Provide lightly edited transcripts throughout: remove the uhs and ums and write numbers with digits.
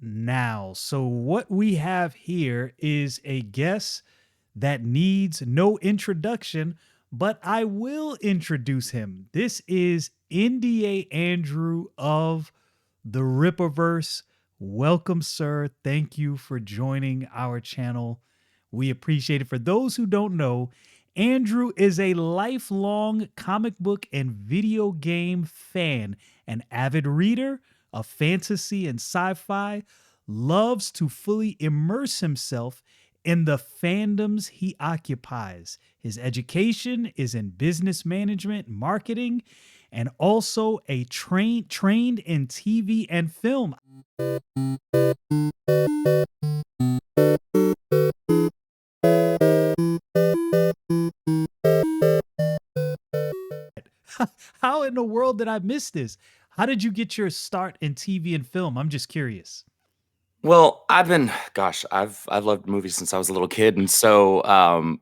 now. So, what we have here is a guest that needs no introduction, but I will introduce him. This is NDA Andrew of the Rippaverse. Welcome, sir. Thank you for joining our channel. We appreciate it. For those who don't know, Andrew is a lifelong comic book and video game fan, an avid reader of fantasy and sci fi, loves to fully immerse himself in the fandoms he occupies. His education is in business management, marketing, and also a trained in TV and film. How in the world did I miss this? How did you get your start in TV and film? I'm just curious. Well, I've loved movies since I was a little kid, and so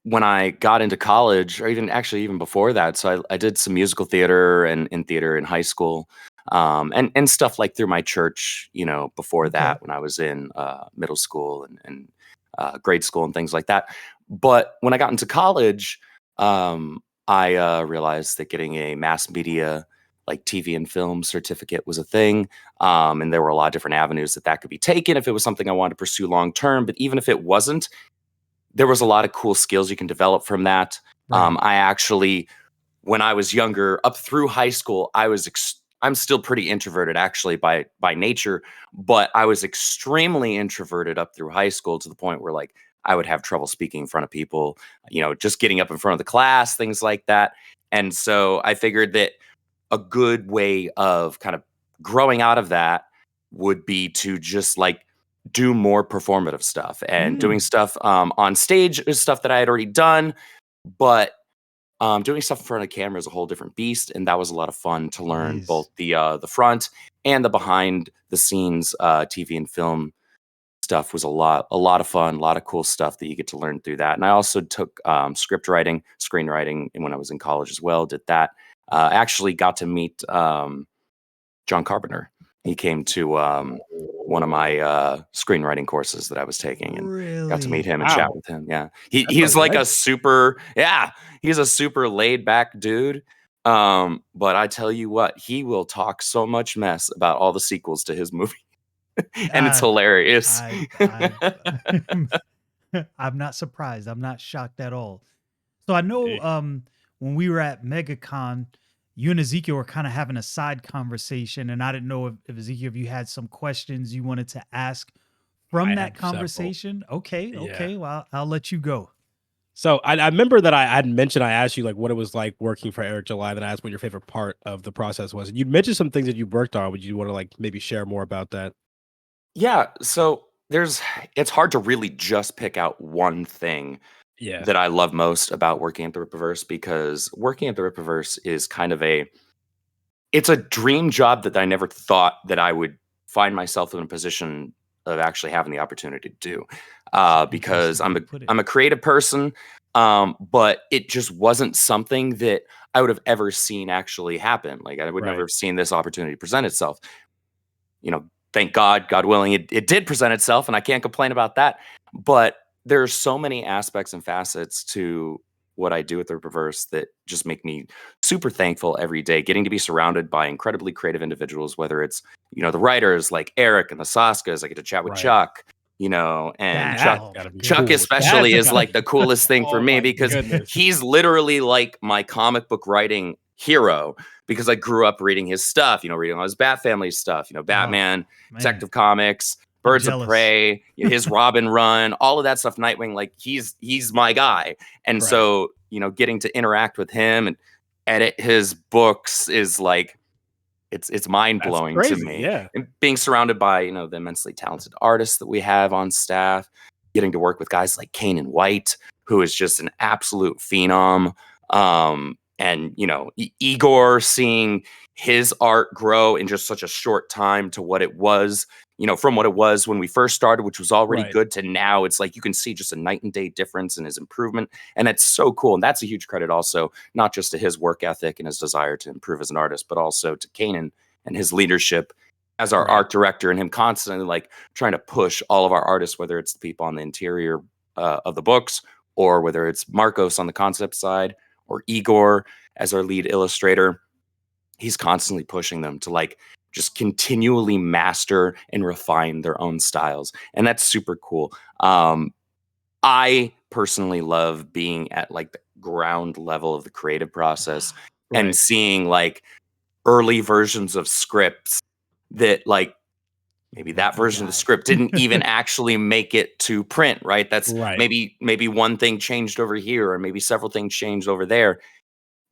when I got into college, or even before that, so I did some musical theater and in theater in high school, and stuff like through my church, before Okay. that when I was in middle school and grade school and things like that. But when I got into college, I realized that getting a mass media like TV and film certificate was a thing. And there were a lot of different avenues that could be taken if it was something I wanted to pursue long term. But even if it wasn't, there was a lot of cool skills you can develop from that. Right. I actually, when I was younger, up through high school, I'm still pretty introverted actually by nature, but I was extremely introverted up through high school to the point where like I would have trouble speaking in front of people, just getting up in front of the class, things like that. And so I figured that a good way of kind of growing out of that would be to just like do more performative stuff, and doing Mm. stuff on stage is stuff that I had already done, but doing stuff in front of the camera is a whole different beast, and that was a lot of fun to It learn both is. the front and the behind the scenes TV and film stuff was a lot of fun, a lot of cool stuff that you get to learn through that. And I also took script writing, screenwriting, and when I was in college as well, did that. Actually got to meet John Carpenter. He came to one of my screenwriting courses that I was taking, and got to meet Really? him and chat Wow, with him. Yeah, he that he's sounds like nice. he's a super laid back dude. But I tell you what, he will talk so much mess about all the sequels to his movie, and it's Uh, hilarious. I I'm not surprised. I'm not shocked at all. So I know Eh, when we were at MegaCon, you and Ezekiel were kind of having a side conversation, and I didn't know if Ezekiel, if you had some questions you wanted to ask from I that have several. conversation. Okay, Yeah. okay. Well, I'll let you go. So I remember that I had mentioned I asked you like what it was like working for Eric July. Then I asked what your favorite part of the process was. And you mentioned some things that you worked on. Would you want to like maybe share more about that? Yeah, so it's hard to really just pick out one thing Yeah. that I love most about working at the Rippaverse, because working at the Rippaverse is kind of it's a dream job that I never thought that I would find myself in a position of actually having the opportunity to do. It's an Because interesting way to put it. I'm a creative person, but it just wasn't something that I would have ever seen actually happen. Like I would never Right. have seen this opportunity present itself. Thank God, God willing, it did present itself, and I can't complain about that. But there are so many aspects and facets to what I do at the Reverse that just make me super thankful every day. Getting to be surrounded by incredibly creative individuals, whether it's the writers like Eric and the Saskas. I get to chat with Right. Chuck, and That Chuck. That's gotta be Chuck cool. especially That's is gotta like be the coolest thing for oh me my because goodness. he's literally like my comic book writing hero, because I grew up reading his stuff, reading all his Bat Family stuff, oh Batman, man, Detective Comics, I'm Birds of jealous. Prey, his Robin run, all of that stuff, Nightwing, like he's my guy. And Right. so, getting to interact with him and edit his books is like it's That's mind-blowing to crazy. me. Yeah. And being surrounded by, the immensely talented artists that we have on staff, getting to work with guys like Kane White, who is just an absolute phenom. And Igor, seeing his art grow in just such a short time to what it was, from what it was when we first started, which was already Right. good, to now it's like you can see just a night and day difference in his improvement. And it's so cool. And that's a huge credit also, not just to his work ethic and his desire to improve as an artist, but also to Kanan and his leadership as our Right. art director, and him constantly like trying to push all of our artists, whether it's the people on the interior of the books, or whether it's Marcos on the concept side, or Igor as our lead illustrator. He's constantly pushing them to like just continually master and refine their own styles. And that's super cool. I personally love being at like the ground level of the creative process and Right. seeing like early versions of scripts that like maybe Make that you version of the die. script didn't even actually make it to print, right? That's Right. maybe one thing changed over here, or maybe several things changed over there.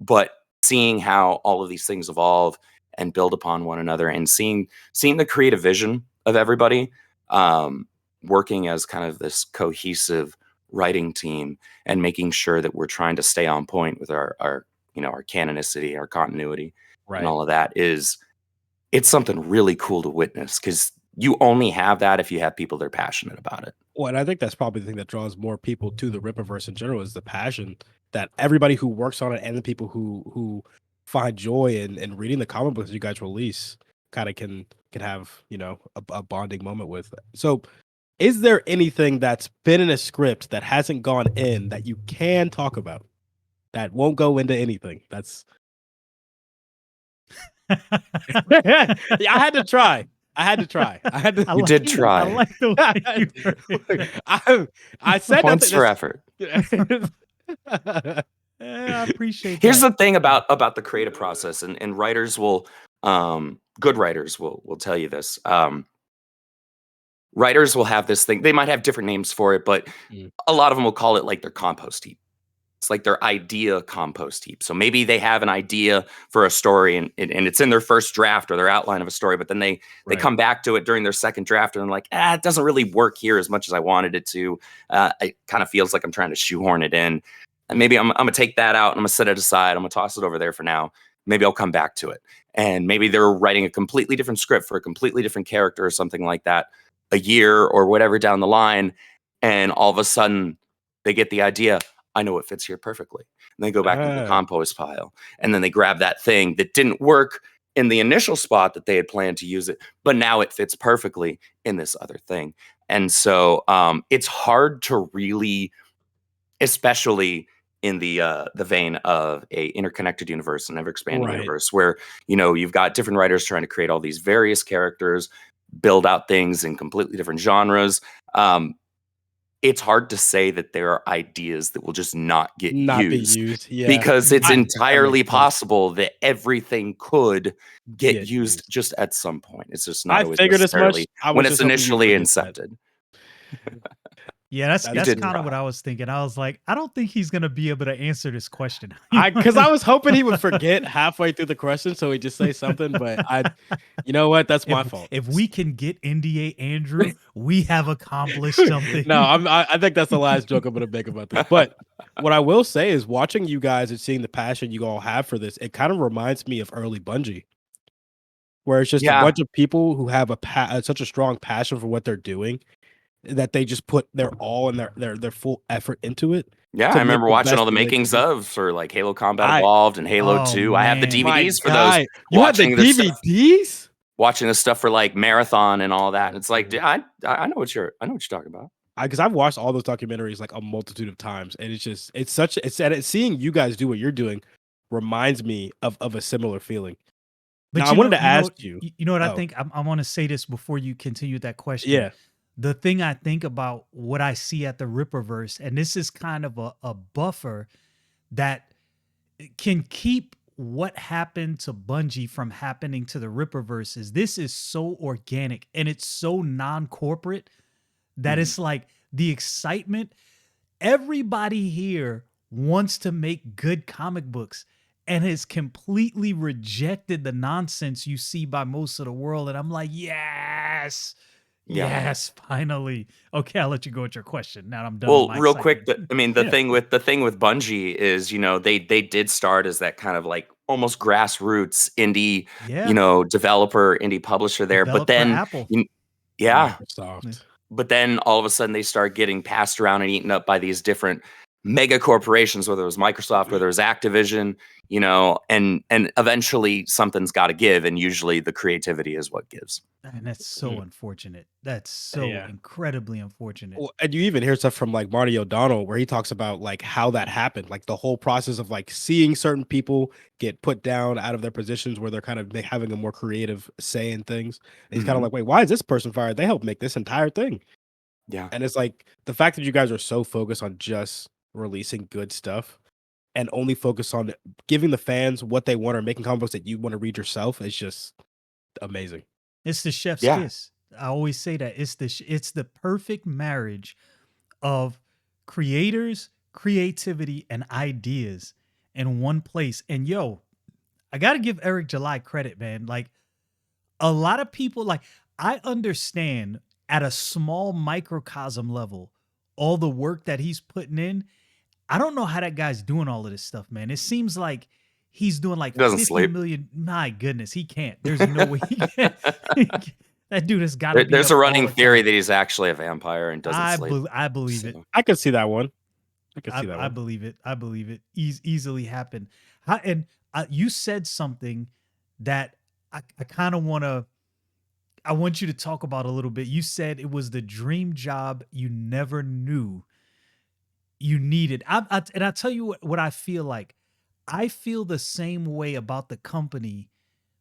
But seeing how all of these things evolve and build upon one another, and seeing the creative vision of everybody, um, working as kind of this cohesive writing team, and making sure that we're trying to stay on point with our our canonicity, our continuity, and Right. all of that it's something really cool to witness, because you only have that if you have people that are passionate about it. Well, and I think that's probably the thing that draws more people to the Rippaverse in general is the passion that everybody who works on it and the people who find joy in reading the comic books you guys release kind of can have a bonding moment with. So, is there anything that's been in a script that hasn't gone in that you can talk about that won't go into anything? That's yeah, I had to try. I had to try. I had to. I You like did I try. like the way you worded I said Points nothing. for effort. This, I appreciate Here's that. the thing about the creative process, and writers will, good writers will tell you this. Writers will have this thing. They might have different names for it, but Mm, a lot of them will call it like their compost heap. It's like their idea compost heap. So maybe they have an idea for a story, and it's in their first draft or their outline of a story, but then they right. come back to it during their second draft and they're like, it doesn't really work here as much as I wanted it to. It kind of feels like I'm trying to shoehorn it in. And maybe I'm gonna take that out and I'm gonna set it aside. I'm gonna toss it over there for now. Maybe I'll come back to it. And maybe they're writing a completely different script for a completely different character or something like that a year or whatever down the line. And all of a sudden they get the idea, I know it fits here perfectly. And they go back into the Ah, compost pile. And then they grab that thing that didn't work in the initial spot that they had planned to use it, but now it fits perfectly in this other thing. And so it's hard to really, especially in the vein of a interconnected universe, an ever expanding right. universe, where you've got different writers trying to create all these various characters, build out things in completely different genres. It's hard to say that there are ideas that will just not get Not be used, used. Yeah. because it's That makes entirely sense. possible that everything could get Get used used. just at some point. It's just not I always figured as much. necessarily I when was it's just hoping you'd initially forget that. incepted. Yeah, that's You That's that's did kind of true. what try. I was thinking. I was like, I don't think he's gonna be able to answer this question. Because I was hoping he would forget halfway through the question, so he'd just say something. But you know what? That's my fault. If we can get NDA Andrew, we have accomplished something. No, I think that's the last joke I'm gonna make about this. But what I will say is watching you guys and seeing the passion you all have for this, it kind of reminds me of early Bungie, where it's just a Yeah. bunch of people who have such a strong passion for what they're doing that they just put their all and their full effort into it Yeah, to I make remember the watching best all the that they can makings do. of for like Halo Combat I Evolved and Halo Oh 2. I have the man. My DVDs for those. guy, you had the Watching this stuff, DVDs? watching this stuff for like Marathon and all that. And it's like, Mhm. I know I know what you're talking about. Because I've watched all those documentaries like a multitude of times, and it's seeing you guys do what you're doing reminds me of a similar feeling. Now But I wanted to ask you. you know what I Oh, think. I want to say this before you continue that question. yeah, The thing I think about what I see at the Rippaverse, and this is kind of a buffer that can keep what happened to Bungie from happening to the Rippaverse, is this is so organic and it's so non-corporate that Mhm. it's like the excitement. Everybody here wants to make good comic books and has completely rejected the nonsense you see by most of the world. And I'm like, yes, Yeah. yes, finally. Okay, I'll let you go with your question. Now I'm done with Well, my real quick, excitement. I mean, yeah, the thing with Bungie is, they did start as that kind of like almost grassroots indie, Yeah, developer, indie publisher there. But developed for then, Apple. you, yeah, Yeah. Microsoft. but then all of a sudden they start getting passed around and eaten up by these different mega corporations, whether it was Microsoft, whether it was Activision, you know, and eventually something's got to give, and usually the creativity is what gives. And that's so unfortunate. That's so Yeah. incredibly unfortunate. Well, and you even hear stuff from like Marty O'Donnell where he talks about like how that happened, like the whole process of like seeing certain people get put down out of their positions where they're kind of having a more creative say in things. And he's kind of Mhm. like, wait, why is this person fired? They helped make this entire thing. Yeah. And it's like the fact that you guys are so focused on just releasing good stuff and only focus on giving the fans what they want or making comic books that you want to read yourself is just amazing. It's the chef's Yeah. kiss. I always say that it's the perfect marriage of creators, creativity, and ideas in one place. And yo, I gotta give Eric July credit, man. Like a lot of people, like I understand at a small microcosm level all the work that he's putting in. I don't know how that guy's doing all of this stuff, man. It seems like he's doing like He doesn't 50 sleep. million. My goodness, he can't. There's no way he can. That dude has got to be There's up a all running the theory time. that he's actually a vampire and doesn't sleep. I believe it. So, I could see that one. I could see that I one. believe it. I believe it. Easily happen. And you said something that I kind of want to. I want you to talk about a little bit. You said it was the dream job you never knew you needed. And I tell you what I feel like. I feel the same way about the company,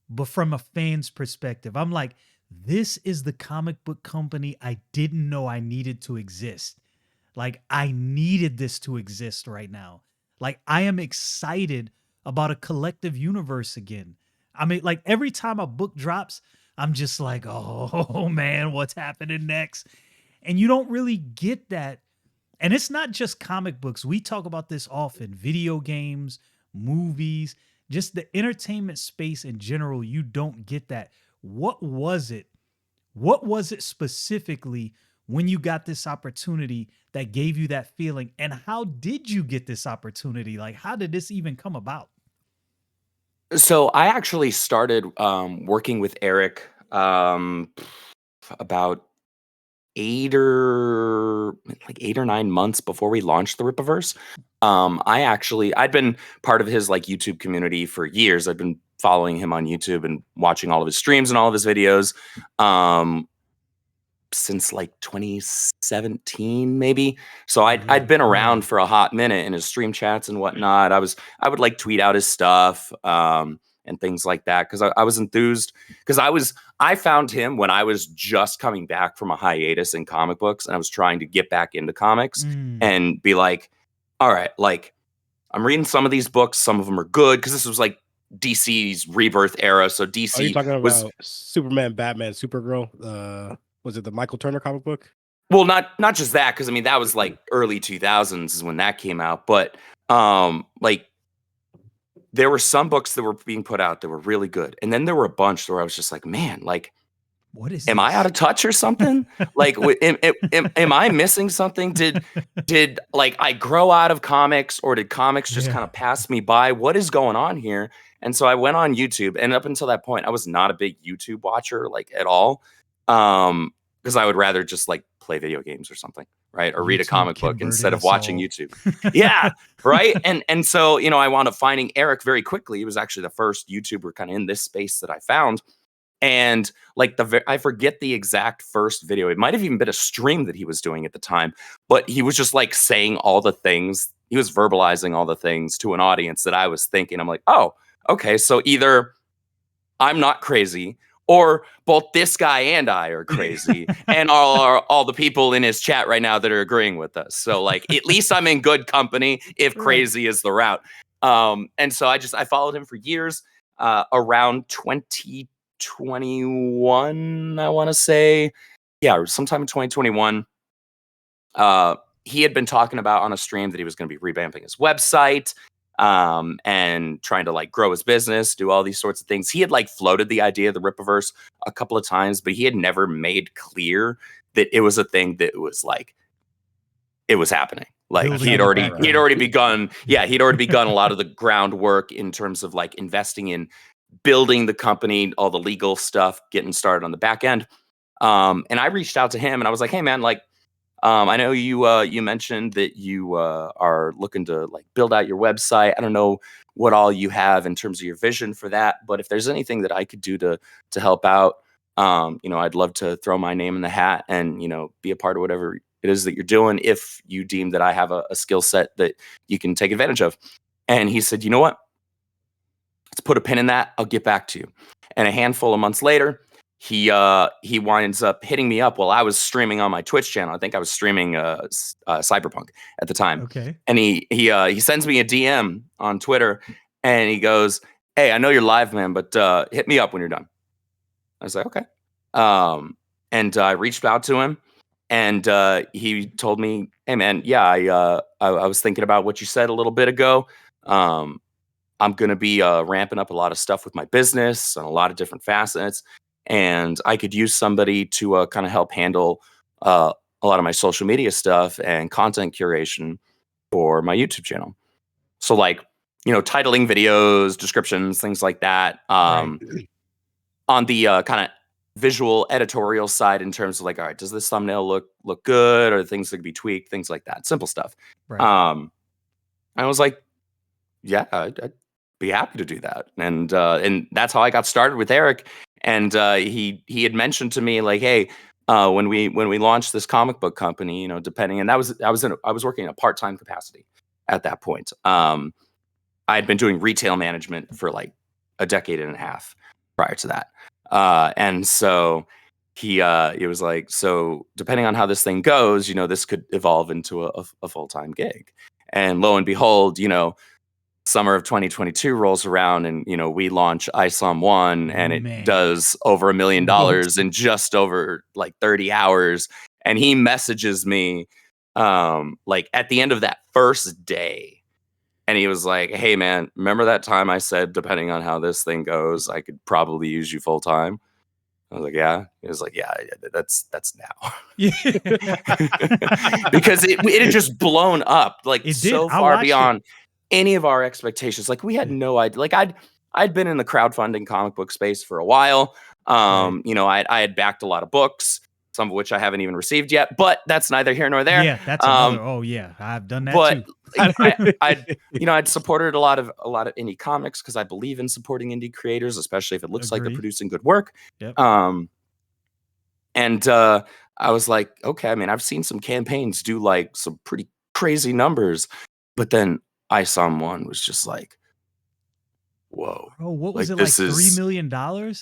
but from a fan's perspective. I'm like, this is the comic book company I didn't know I needed to exist. Like, I needed this to exist right now. Like, I am excited about a collective universe again. I mean, like, every time a book drops, I'm just like, oh man, what's happening next? And you don't really get that. And it's not just comic books. We talk about this often: video games, movies, just the entertainment space in general. You don't get that. What was it? What was it specifically when you got this opportunity that gave you that feeling? And how did you get this opportunity? Like, how did this even come about? so I actually started working with Eric about 8 or 9 months before we launched the Rippaverse. I'd been part of his like YouTube community for years. I've been following him on YouTube and watching all of his streams and all of his videos. Since like 2017 maybe. So I'd been around for a hot minute in his stream chats and whatnot. I would like tweet out his stuff and things like that because I was enthused because I found him when I was just coming back from a hiatus in comic books and I was trying to get back into comics and be like, all right, like I'm reading some of these books, some of them are good because this was like DC's rebirth era. So Are you DC talking was about Superman, Batman, Supergirl? Was it the Michael Turner comic book? well, not just that, because I mean that was like early 2000s is when that came out, but like there were some books that were being put out that were really good, and then there were a bunch where I was just like, man, like, What is am I out this? of touch or something? Like, am I missing something? Did like I grow out of comics, or did comics just Yeah. kind of pass me by? What is going on here? And so I went on YouTube, and up until that point, I was not a big YouTube watcher, like at all, because I would rather just like play video games or something, right, or read a YouTube comic book converted instead of us watching all. YouTube. Yeah, right. And so I wound up finding Eric very quickly. He was actually the first YouTuber kind of in this space that I found. And like I forget the exact first video. It might have even been a stream that he was doing at the time, but he was just like saying all the things. He was verbalizing all the things to an audience that I was thinking. I'm like, oh, okay. So either I'm not crazy, or both this guy and I are crazy, and all the people in his chat right now that are agreeing with us. So like, at least I'm in good company if Right. crazy is the route. And so I followed him for years. Around 2021, I want to say, yeah, sometime in 2021. He had been talking about on a stream that he was going to be revamping his website and trying to like grow his business, do all these sorts of things. He had like floated the idea of the Rippaverse a couple of times, but he had never made clear that it was a thing that was like it was happening. Like Building he had in the already background. begun. Yeah, he'd already begun a lot of the groundwork in terms of like investing in building the company, all the legal stuff, getting started on the back end. And I reached out to him and I was like, hey man, like I know you mentioned that you are looking to like build out your website. I don't know what all you have in terms of your vision for that, but if there's anything that I could do to help out, I'd love to throw my name in the hat and be a part of whatever it is that you're doing. If you deem that I have a skill set that you can take advantage of. And he said, you know what? Let's put a pin in that. I'll get back to you. And a handful of months later, he winds up hitting me up while I was streaming on my Twitch channel. I think I was streaming Cyberpunk at the time. Okay. And he sends me a DM on Twitter, and he goes, "Hey, I know you're live, man, but hit me up when you're done." I was like, "Okay." And I reached out to him, and he told me, "Hey, man, yeah, I was thinking about what you said a little bit ago. I'm going to be ramping up a lot of stuff with my business and a lot of different facets. And I could use somebody to kind of help handle a lot of my social media stuff and content curation for my YouTube channel. So like, titling videos, descriptions, things like that. Right. On the kind of visual editorial side in terms of like, all right, does this thumbnail look good, or things that could be tweaked, things like that, simple stuff. Right. I was like, yeah, I'd be happy to do that. And that's how I got started with Eric. And he had mentioned to me like, hey, when we launched this comic book company, depending, and I was working in a part-time capacity at that point. I had been doing retail management for like a decade and a half prior to that. And so he was like, so depending on how this thing goes, this could evolve into a full-time gig. And lo and behold, summer of 2022 rolls around, and we launch ISOM 1, and it does over $1 million in just over like 30 hours. And he messages me like at the end of that first day, and he was like, "Hey man, remember that time I said depending on how this thing goes, I could probably use you full time?" I was like, "Yeah." He was like, "Yeah, that's now." Yeah. Because it had just blown up like so far beyond any of our expectations. Like we had no idea. Like I'd been in the crowdfunding comic book space for a while. I had backed a lot of books, some of which I haven't even received yet, but that's neither here nor there. Yeah, that's another. Oh yeah, I've done that but too. I'd supported a lot of indie comics because I believe in supporting indie creators, especially if it looks like they're producing good work. Yep. And I was like, okay, I mean, I've seen some campaigns do like some pretty crazy numbers, but then ISOM 1 was just like, whoa. Bro, what was it like $3 million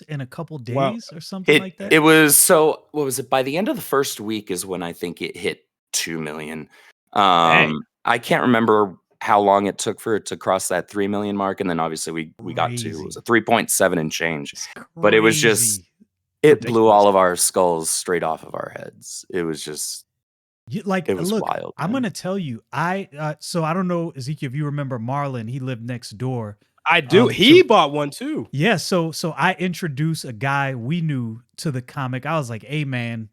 in a couple days or something like that? It was, so what was it? By the end of the first week is when I think it hit 2 million. I can't remember how long it took for it to cross that 3 million mark. And then obviously we got to, it was a 3.7 and change. But it was just, it blew all of our skulls straight off of our heads. It was just, like, it was look, wild. I'm going to tell you, so I don't know, Ezekiel, if you remember Marlon, he lived next door. I do. He bought one too. Yeah. So I introduced a guy we knew to the comic. I was like, hey man,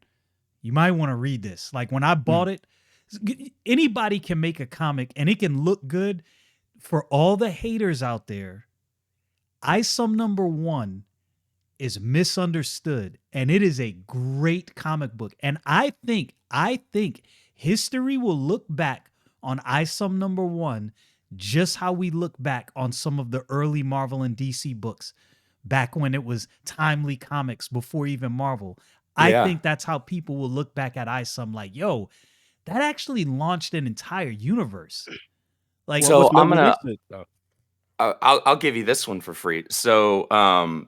you might want to read this. Like when I bought it, anybody can make a comic and it can look good. For all the haters out there, ISOM #1 is misunderstood, and it is a great comic book. And I think history will look back on ISOM #1 just how we look back on some of the early Marvel and DC books back when it was Timely Comics before even Marvel. I think that's how people will look back at ISOM like, yo, that actually launched an entire universe. Like, so I'm gonna, I'll give you this one for free. So,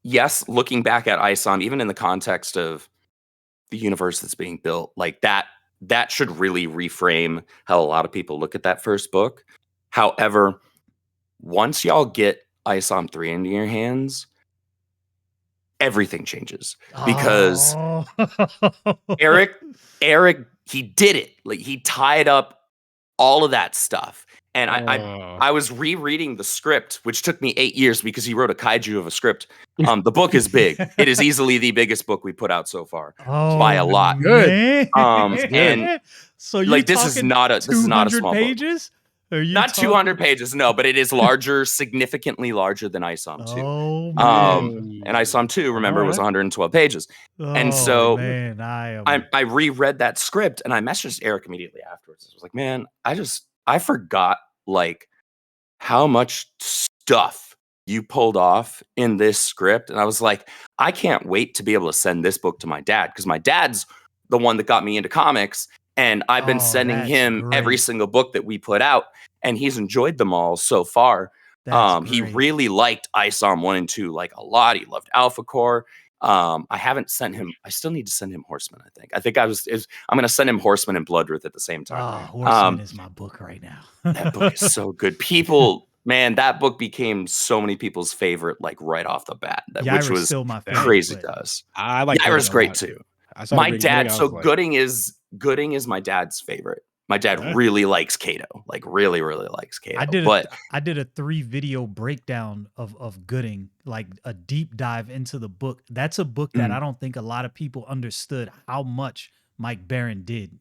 yes, looking back at ISOM, even in the context of the universe that's being built, like that should really reframe how a lot of people look at that first book. However, once y'all get ISOM 3 into your hands, everything changes because Eric, he did it. Like he tied up all of that stuff. And I was rereading the script, which took me 8 years because he wrote a kaiju of a script. The book is big. It is easily the biggest book we put out so far by a lot. Good. And so you're like this is not a small pages? Are you Not 200 talking? pages, no, but it is larger, significantly larger than ISOM 2. Oh man. And ISOM 2, All remember, was right. 112 pages. And Oh so man. I reread that script and I messaged Eric immediately afterwards. I was like, man, I forgot like how much stuff you pulled off in this script. And I was like, I can't wait to be able to send this book to my dad, because my dad's the one that got me into comics. And I've been Oh, sending that's him every great. single book that we put out, and he's enjoyed them all so far. That's He great. really liked ISOM 1 and 2 like a lot. He loved Alpha Core. I haven't sent him. I still need to send him Horseman. I'm going to send him Horseman and Bloodruth at the same time. Horseman is my book right now. That book is so good. People, man, that book became so many people's favorite, like right off the bat, which Yaira's was still my favorite. crazy but to us. I like Yaira's Gooding a great lot. too. I started My reading dad, Gooding, I so was like, Gooding is my dad's favorite. My dad Yeah. really likes Kato, like really, really likes Kato. I did a 3 video breakdown of Gooding, like a deep dive into the book. That's a book that I don't think a lot of people understood how much Mike Barron did.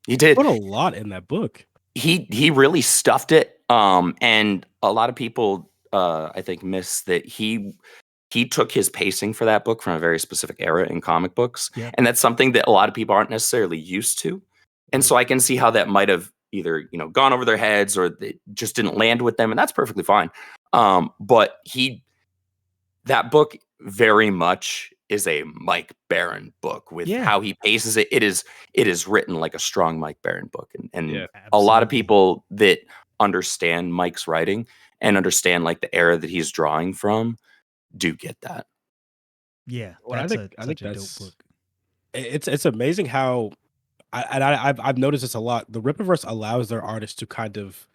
He did. Put a lot in that book. He really stuffed it. And a lot of people I think miss that he took his pacing for that book from a very specific era in comic books. Yep. And that's something that a lot of people aren't necessarily used to. And so I can see how that might have either, gone over their heads, or they just didn't land with them. And that's perfectly fine. But that book very much is a Mike Barron book with how he paces it. It is written like a strong Mike Barron book. And a lot of people that understand Mike's writing and understand like the era that he's drawing from do get that. Yeah, Well, that's I think such a dope that's book. it's amazing how I've noticed this a lot. The Rippaverse allows their artists to kind of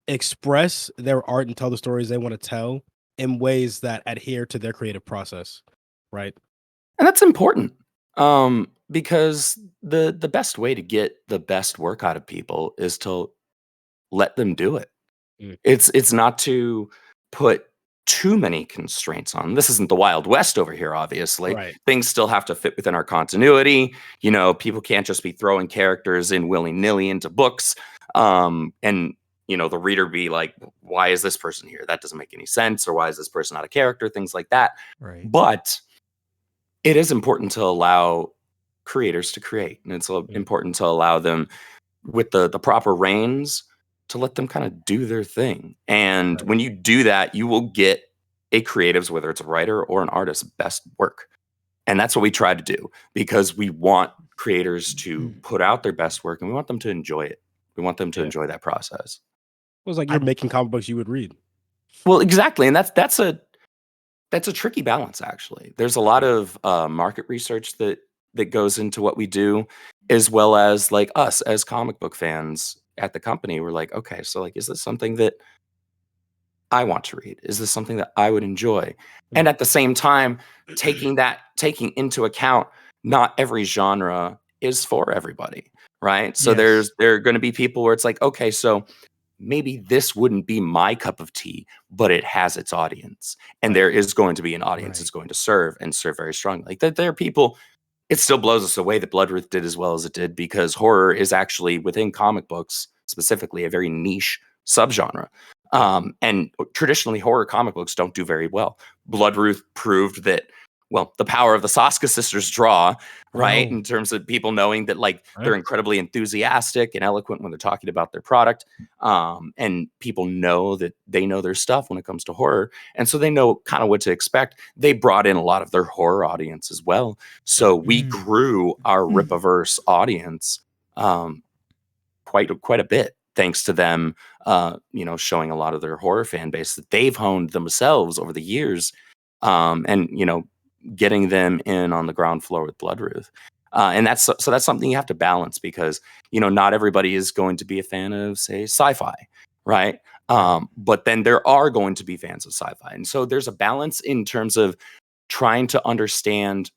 express their art and tell the stories they want to tell in ways that adhere to their creative process, right? And that's important. Because the best way to get the best work out of people is to let them do it. Mm. It's not to put too many constraints on. This isn't the Wild West over here, obviously. Right. Things still have to fit within our continuity. People can't just be throwing characters in willy-nilly into books. And the reader be like, why is this person here? That doesn't make any sense. Or why is this person not a character? Things like that. Right. But it is important to allow creators to create. And it's important to allow them with the proper reins to let them kind of do their thing. And when you do that, you will get a creative's, whether it's a writer or an artist, best work. And that's what we try to do, because we want creators to put out their best work and we want them to enjoy it. We want them to enjoy that process. It was like you're making comic books you would read. Well, exactly. And that's a tricky balance, actually. There's a lot of market research that goes into what we do, as well as like us as comic book fans at the company. We're like, okay, so like, is this something that I want to read? Is this something that I would enjoy? And at the same time, taking into account, not every genre is for everybody, right? So there are going to be people where it's like, okay, so maybe this wouldn't be my cup of tea, but it has its audience. And there is going to be an audience that's going to serve very strongly. Like that there are people, it still blows us away that Bloodruth did as well as it did, because horror is actually, within comic books specifically, a very niche subgenre. And traditionally horror comic books don't do very well. Bloodruth proved that, well, the power of the Saska sisters draw, right? In terms of people knowing that like they're incredibly enthusiastic and eloquent when they're talking about their product. And people know that they know their stuff when it comes to horror. And so they know kind of what to expect. They brought in a lot of their horror audience as well. So we grew our Rippaverse audience quite a bit, thanks to them, showing a lot of their horror fan base that they've honed themselves over the years, and getting them in on the ground floor with Bloodruth. And that's something you have to balance, because not everybody is going to be a fan of, say, sci-fi, right? But then there are going to be fans of sci-fi, and so there's a balance in terms of trying to understand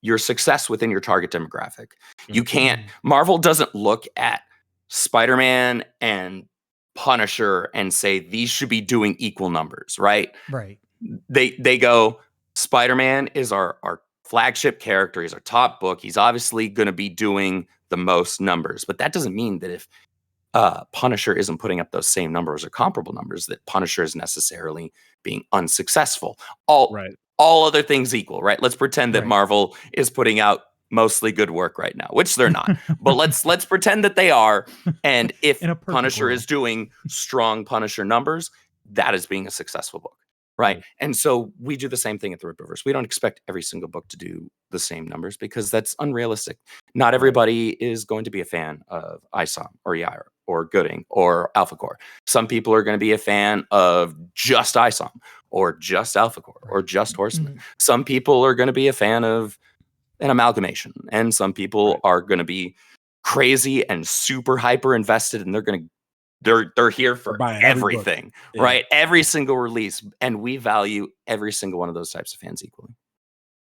your success within your target demographic. You can't, Marvel doesn't look at Spider-Man and Punisher and say these should be doing equal numbers, right? Right. They go, Spider-Man is our flagship character, he's our top book, he's obviously going to be doing the most numbers. But that doesn't mean that if Punisher isn't putting up those same numbers or comparable numbers, that Punisher is necessarily being unsuccessful. Right. All other things equal, right? Let's pretend that Right. Marvel is putting out mostly good work right now, which they're not. But let's pretend that they are. And if In a perfect Punisher world. is doing strong Punisher numbers, that is being a successful book, right? Right. And so we do the same thing at the Rippaverse. We don't expect every single book to do the same numbers because that's unrealistic. Not everybody is going to be a fan of ISOM or Yair or Gooding or AlphaCore. Some people are going to be a fan of just ISOM or just AlphaCore or just Horseman. Some people are going to be a fan of an amalgamation, and some people are going to be crazy and super hyper invested, and they're here for Buying every book. everything, Yeah. right? Every single release, and we value every single one of those types of fans equally.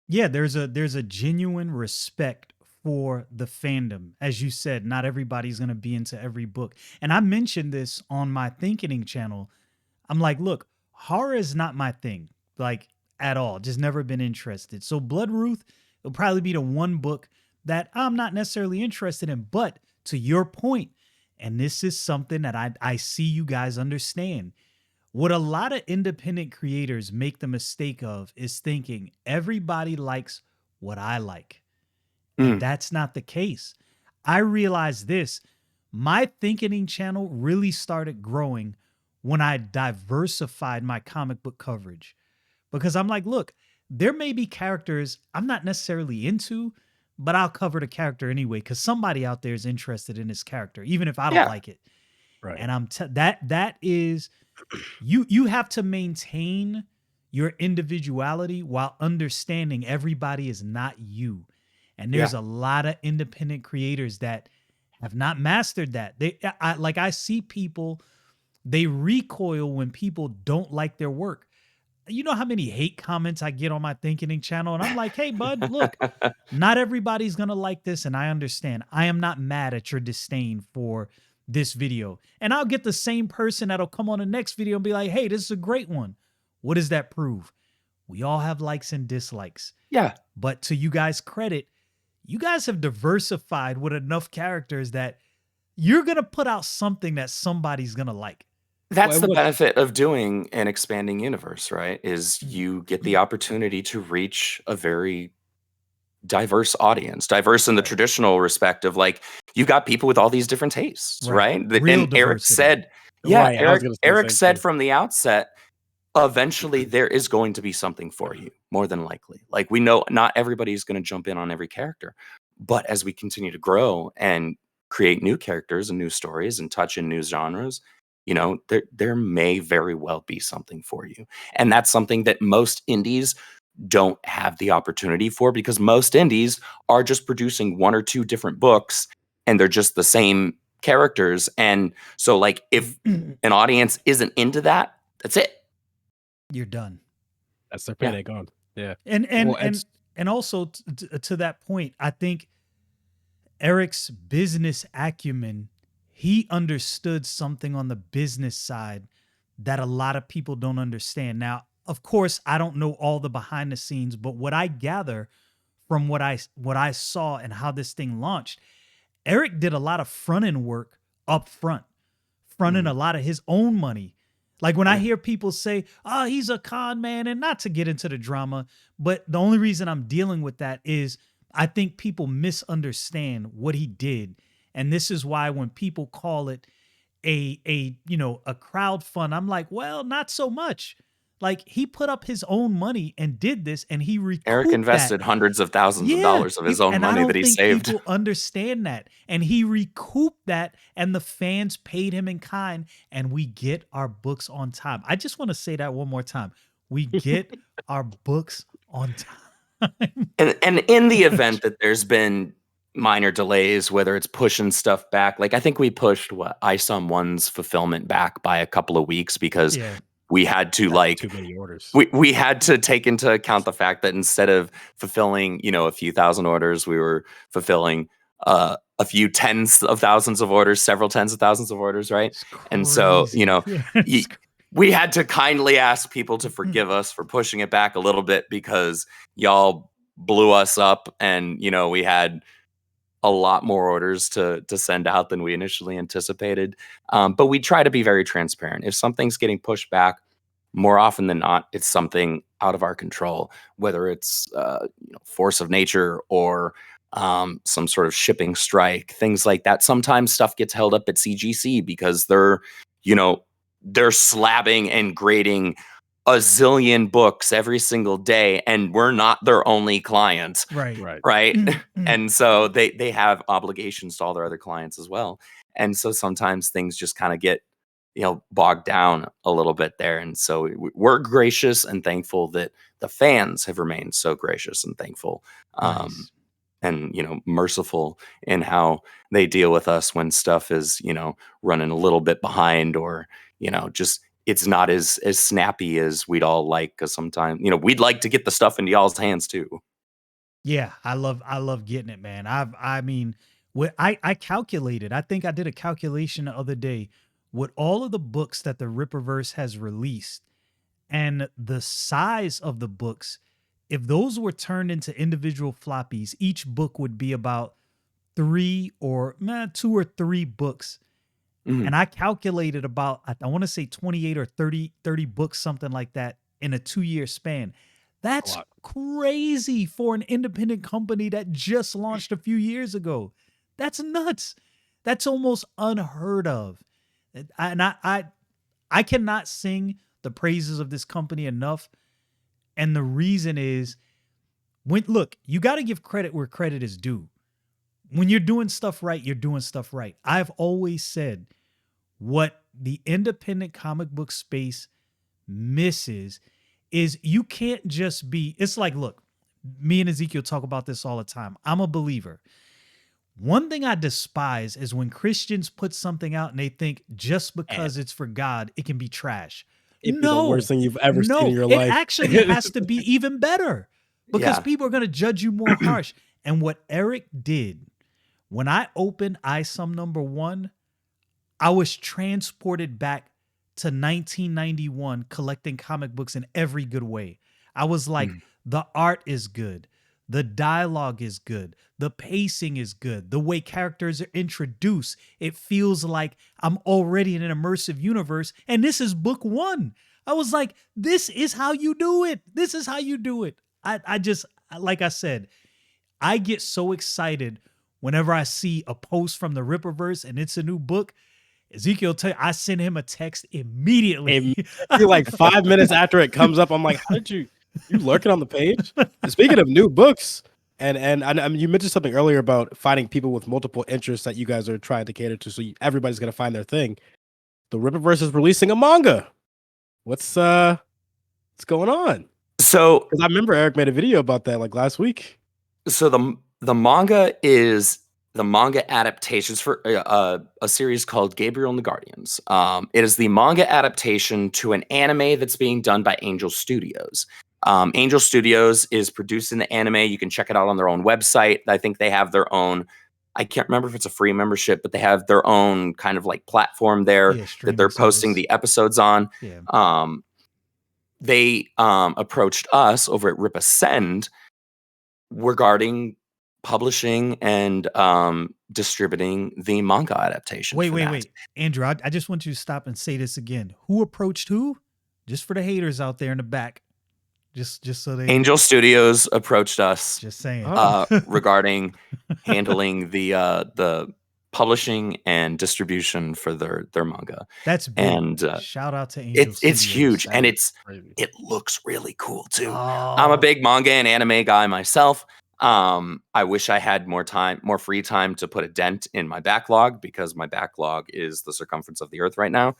Yeah, there's a genuine respect for the fandom. As you said, not everybody's going to be into every book. And I mentioned this on my Thinking channel. I'm like, look, horror is not my thing, like at all. Just never been interested. So Blood Ruth will probably be the one book that I'm not necessarily interested in. But to your point, and this is something that I see you guys understand. What a lot of independent creators make the mistake of is thinking everybody likes what I like. And that's not the case. I realized this. My Thinking channel really started growing when I diversified my comic book coverage. Because I'm like, look, there may be characters I'm not necessarily into, but I'll cover the character anyway because somebody out there is interested in this character, even if I don't like it. Right. And that is you have to maintain your individuality while understanding everybody is not you. And there's a lot of independent creators that have not mastered that. I see people, they recoil when people don't like their work. You know how many hate comments I get on my Thinking channel? And I'm like, hey, bud, look, not everybody's going to like this. And I understand. I am not mad at your disdain for this video. And I'll get the same person that'll come on the next video and be like, hey, this is a great one. What does that prove? We all have likes and dislikes. Yeah. But to you guys' credit, you guys have diversified with enough characters that you're going to put out something that somebody's going to like. That's the benefit of doing an expanding universe, right? Is you get the opportunity to reach a very diverse audience, diverse in the traditional respect of like, you've got people with all these different tastes, right? Real And Eric diversity. said, Right, I was gonna say the Eric same said thing. from the outset, eventually there is going to be something for you, more than likely. Like, we know not everybody's going to jump in on every character, but as we continue to grow and create new characters and new stories and touch in new genres, you know, there may very well be something for you. And that's something that most indies don't have the opportunity for, because most indies are just producing one or two different books and they're just the same characters. And so like, if an audience isn't into that, that's it. You're done. That's their payday gone. Yeah. And also to that point, I think Eric's business acumen, he understood something on the business side that a lot of people don't understand. Now, of course, I don't know all the behind the scenes, but what I gather from what I saw and how this thing launched, Eric did a lot of front end work up front, fronting a lot of his own money. Like when I hear people say, oh, he's a con man, and not to get into the drama, but the only reason I'm dealing with that is I think people misunderstand what he did. And this is why when people call it a crowd fund, I'm like, well, not so much. Like he put up his own money and did this, and he recouped Eric invested that. hundreds of thousands of dollars of his own And I money don't that he think saved. people understand that. And he recouped that, and the fans paid him in kind, and we get our books on time. I just want to say that one more time. We get our books on time. And in the event that there's been minor delays, whether it's pushing stuff back, like I think we pushed ISOM 1's fulfillment back by a couple of weeks because we had to Too many orders. We had to take into account the fact that instead of fulfilling, you know, a few thousand orders, we were fulfilling a few tens of thousands of orders, several tens of thousands of orders, right? And so, you know, we had to kindly ask people to forgive us for pushing it back a little bit because y'all blew us up, and you know, we had a lot more orders to send out than we initially anticipated. But we try to be very transparent. If something's getting pushed back, more often than not, it's something out of our control, whether it's force of nature or some sort of shipping strike, things like that. Sometimes stuff gets held up at CGC because they're slabbing and grading a zillion books every single day, and we're not their only client, Right. right? Mm. And so they have obligations to all their other clients as well. And so sometimes things just kind of get bogged down a little bit there. And so we're gracious and thankful that the fans have remained so gracious and thankful, Nice. and merciful in how they deal with us when stuff is running a little bit behind, or just it's not as snappy as we'd all like, because sometimes we'd like to get the stuff into y'all's hands too. Yeah, I love getting it, man. I mean, what I calculated, I think I did a calculation the other day with all of the books that the Rippaverse has released and the size of the books. If those were turned into individual floppies, each book would be about 2 or 3 books. Mhm. And I calculated about, I want to say 28 or 30 books, something like that, in a 2-year span. That's lot. crazy for an independent company that just launched a few years ago. That's nuts. That's almost unheard of. I cannot sing the praises of this company enough. And the reason is, look, you got to give credit where credit is due. When you're doing stuff right, you're doing stuff right. I've always said what the independent comic book space misses is you can't just be, it's like, look, me and Ezekiel talk about this all the time. I'm a believer. One thing I despise is when Christians put something out and they think just because it's for God, it can be trash. It'd be the worst thing you've ever seen in No, your it life. actually has to be even better because Yeah. people are going to judge you more harsh. And what Eric did, when I opened iSum #1, I was transported back to 1991 collecting comic books in every good way. I was like, the art is good. The dialogue is good. The pacing is good. The way characters are introduced, it feels like I'm already in an immersive universe. And this is book 1. I was like, this is how you do it. This is how you do it. I just, like I said, I get so excited whenever I see a post from the Rippaverse and it's a new book. Ezekiel, I send him a text immediately. Like 5 minutes after it comes up, I'm like, how did you lurking on the page? And speaking of new books, and I mean, you mentioned something earlier about finding people with multiple interests that you guys are trying to cater to, so everybody's gonna find their thing. The Rippaverse is releasing a manga. What's going on? So Because I remember Eric made a video about that like last week. So the manga is the manga adaptations for a series called Gabriel and the Guardians. It is the manga adaptation to an anime that's being done by Angel Studios. Angel Studios is producing the anime. You can check it out on their own website. I think they have their own. I can't remember if it's a free membership, but they have their own kind of like platform there that they're posting the episodes on. Yeah. They approached us over at Ripascend regarding publishing and distributing the manga adaptation. Wait. Andrew, I just want you to stop and say this again. Who approached who? Just for the haters out there in the back. Just so they Angel Studios approached us. Just saying. Regarding handling the publishing and distribution for their manga. That's big. And shout out to Angel Studios. It's huge, and it looks really cool too. I'm a big manga and anime guy myself. I wish I had more free time to put a dent in my backlog, because my backlog is the circumference of the earth right now.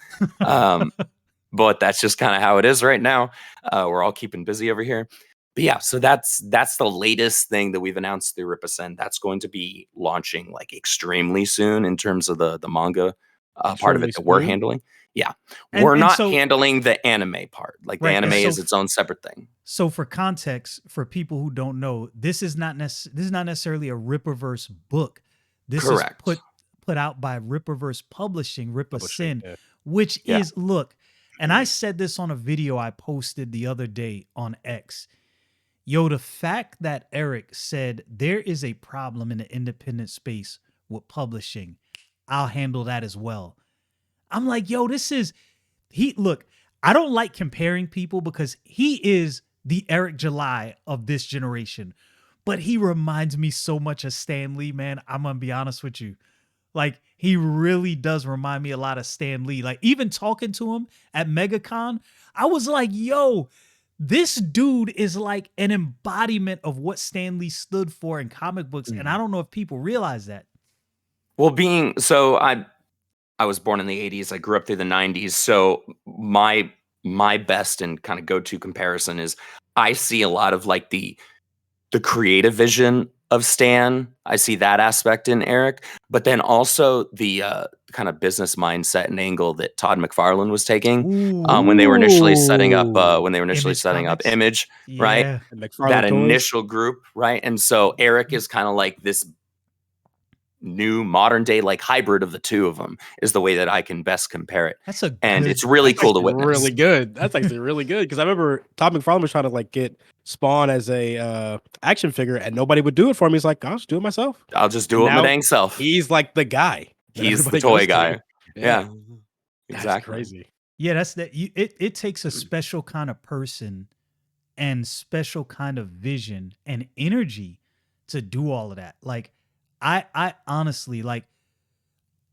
But that's just kind of how it is right now. We're all keeping busy over here. But yeah, so that's the latest thing that we've announced through Ripascend. That's going to be launching like extremely soon in terms of the manga part of it that we're handling. Yeah, we're not handling the anime part. Like the anime is its own separate thing. So for context, for people who don't know, this is not necessarily a Rippaverse book. This is put out by Rippaverse Publishing, Ripascend, which is, look, and I said this on a video I posted the other day on X. Yo, the fact that Eric said there is a problem in the independent space with publishing, I'll handle that as well. I'm like, yo, this is look, I don't like comparing people because he is the Eric July of this generation, but he reminds me so much of Stan Lee, man. I'm gonna be honest with you. Like, he really does remind me a lot of Stan Lee. Like, even talking to him at MegaCon, I was like, yo, this dude is like an embodiment of what Stan Lee stood for in comic books. And I don't know if people realize that. Well, I was born in the 80s. I grew up through the 90s. So my best and kind of go-to comparison is I see a lot of like the creative vision of Stan. I see that aspect in Eric, but then also the kind of business mindset and angle that Todd McFarlane was taking when they were initially setting up Image Comics. Image, right? Yeah. And That McFarlane Toys. initial group, right? And so Eric is kind of like this new modern day like hybrid of the two of them is the way that I can best compare it. That's a And good, it's really That's cool to actually witness. Really good. That's actually really good because I remember Todd McFarlane was trying to like get Spawn as a action figure, and nobody would do it for him. He's like, I'll just do it myself. I'll just do it my Now dang self. He's like the guy. that He's the everybody toy goes to. guy. Yeah. That's Exactly. crazy. yeah, that's that. It takes a special kind of person and special kind of vision and energy to do all of that. Like, I honestly, like,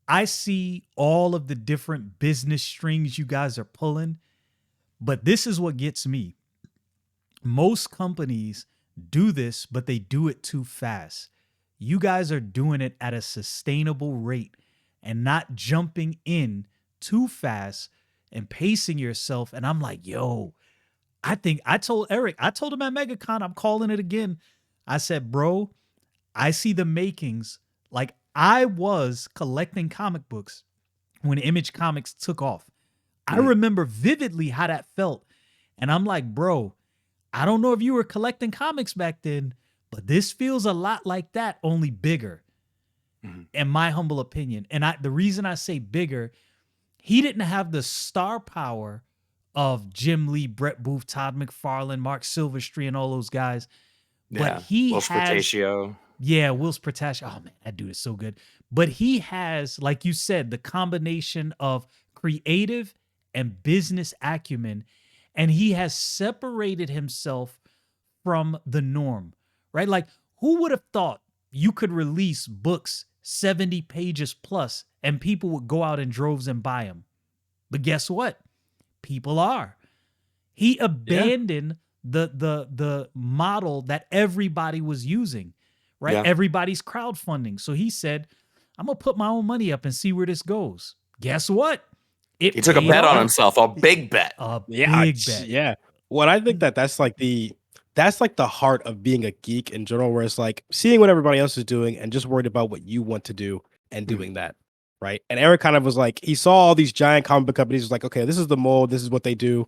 I see all of the different business strings you guys are pulling, but this is what gets me. Most companies do this, but they do it too fast. You guys are doing it at a sustainable rate and not jumping in too fast and pacing yourself. And I'm like, yo, I think I told Eric, I told him at MegaCon, I'm calling it again. I said, bro, I see the makings. Like, I was collecting comic books when Image Comics took off. I remember vividly how that felt. And I'm like, bro, I don't know if you were collecting comics back then, but this feels a lot like that, only bigger, in my humble opinion. And the reason I say bigger, he didn't have the star power of Jim Lee, Brett Booth, Todd McFarlane, Mark Silverstreet, and all those guys. But he Will has, Sprataccio. yeah, Will's Protection. Oh man, that dude is so good. But he has, like you said, the combination of creative and business acumen, and he has separated himself from the norm, right? Like, who would have thought you could release books 70 pages plus and people would go out in droves and buy them? But guess what? People are. He abandoned the model that everybody was using, right? Yeah. Everybody's crowdfunding. So he said, I'm gonna put my own money up and see where this goes. Guess what? He took a paid bet on off. himself, a big bet. A Yeah, big bet. yeah. Well, I think that's like the heart of being a geek in general, where it's like seeing what everybody else is doing and just worried about what you want to do and doing that, right? And Eric kind of was like, he saw all these giant comic book companies, was like, okay, this is the mold, this is what they do.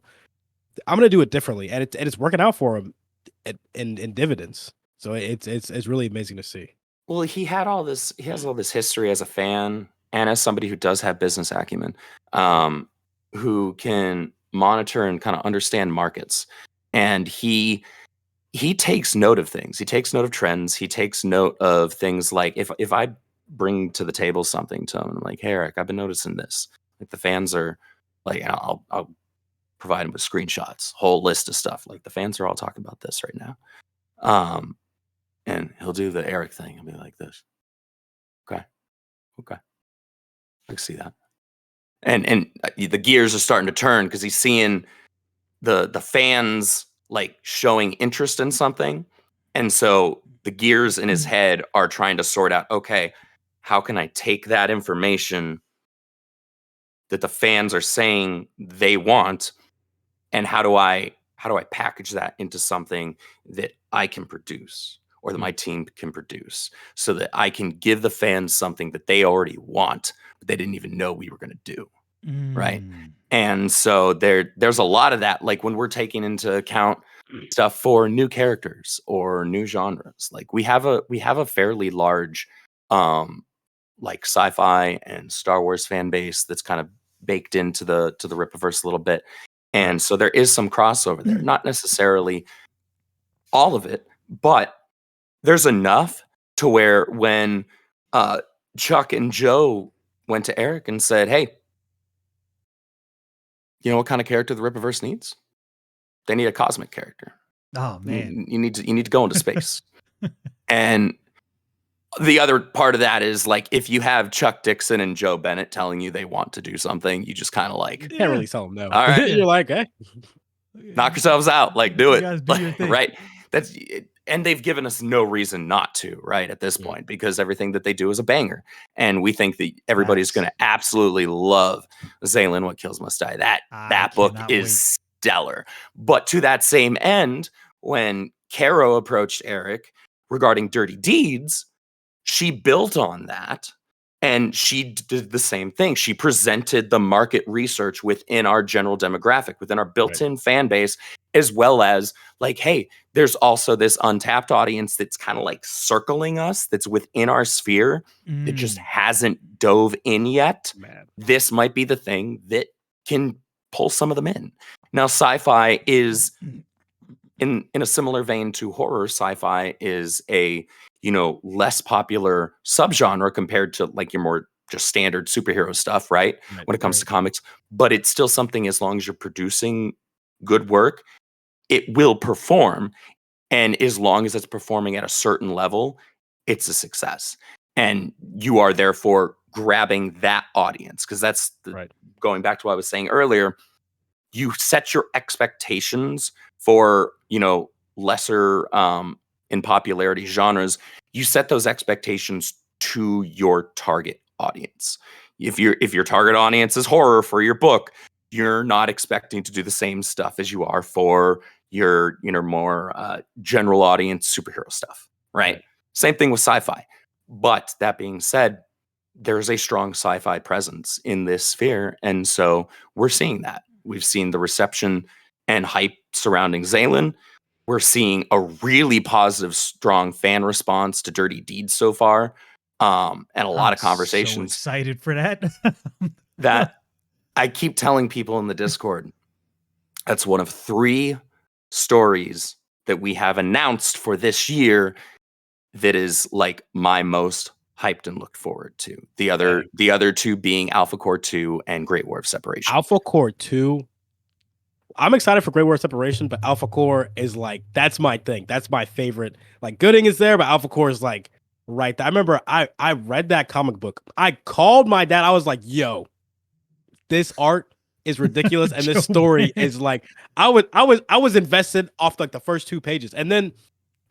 I'm gonna do it differently, and it's working out for him in dividends. So it's really amazing to see. Well, he has all this history as a fan and as somebody who does have business acumen, who can monitor and kind of understand markets. And he takes note of things. He takes note of trends. He takes note of things like if I bring to the table something to him, I'm like, hey, Eric, I've been noticing this. Like, the fans are like, and I'll provide him with screenshots, whole list of stuff. Like, the fans are all talking about this right now. And he'll do the Eric thing. He'll be like this. Okay. I can see that. And the gears are starting to turn because he's seeing the fans like showing interest in something. And so the gears in his head are trying to sort out, okay, how can I take that information that the fans are saying they want, and how do I package that into something that I can produce or that my team can produce so that I can give the fans something that they already want, but they didn't even know we were going to do. Right. And so there's a lot of that, like when we're taking into account stuff for new characters or new genres. Like we have a fairly large like sci-fi and Star Wars fan base that's kind of baked into the Rippaverse a little bit. And so there is some crossover there, not necessarily all of it, but there's enough to where when Chuck and Joe went to Eric and said, "Hey, you know what kind of character the Rippaverse needs? They need a cosmic character. Oh man. You need to go into space." And the other part of that is like if you have Chuck Dixon and Joe Bennett telling you they want to do something, you just kind of like, You can't really tell them no. all right, You're like, hey, knock yourselves out, like do You it, guys do your thing. right? That's and they've given us no reason not to, right? At this point, because everything that they do is a banger, and we think that everybody's going to absolutely love Zaylin. What Kills Must Die. That book is stellar. But to that same end, when Caro approached Eric regarding Dirty Deeds, she built on that. And she did the same thing. She presented the market research within our general demographic, within our built-in fan base, as well as like, hey, there's also this untapped audience that's kind of like circling us, that's within our sphere, that just hasn't dove in yet. Man. This might be the thing that can pull some of them in. Now, sci-fi is in a similar vein to horror. Sci-fi is a less popular subgenre compared to like your more just standard superhero stuff, right? When it comes to comics, but it's still something, as long as you're producing good work, it will perform. And as long as it's performing at a certain level, it's a success. And you are therefore grabbing that audience. Because that's going back to what I was saying earlier, you set your expectations for, lesser in popularity genres. You set those expectations to your target audience. If your target audience is horror for your book, you're not expecting to do the same stuff as you are for your more general audience superhero stuff, right? Same thing with sci-fi. But that being said, there's a strong sci-fi presence in this sphere, and so we're seeing that. We've seen the reception and hype surrounding Zaylin. We're seeing a really positive, strong fan response to Dirty Deeds so far, and a lot of conversations. So excited for that. That I keep telling people in the Discord, that's one of 3 stories that we have announced for this year that is like my most hyped and looked forward to. The other 2 being Alpha Core 2 and Great War of Separation. Alpha Core 2. I'm excited for Great War of Separation, but Alpha Core is like, that's my thing. That's my favorite. Like, Gooding is there, but Alpha Core is like right there. I remember I read that comic book. I called my dad. I was like, yo, this art is ridiculous. And this story is like, I was invested off like the first 2 pages. And then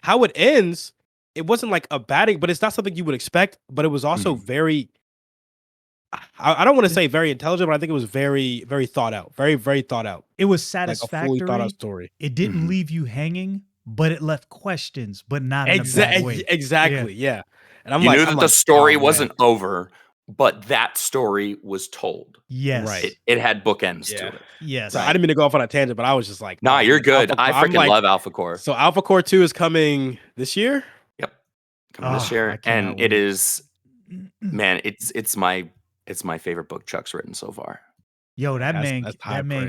how it ends, it wasn't like a batting, but it's not something you would expect. But it was also very, I don't want to say very intelligent, but I think it was very, very thought out. Very, very thought out. It was satisfactory. Like a fully thought out story. It didn't leave you hanging, but it left questions, but not in a bad way. Exactly. Yeah. And I'm you like, knew that the story wasn't over, but that story was told. Yes. Right. It had bookends to it. Yes. So I didn't mean to go off on a tangent, but I was just like, nah, you're good. I freaking love Alpha Core. So Alpha Core 2 is coming this year? Yep. Coming this year. And it is, man, it's my favorite book Chuck's written so far. Yo, that man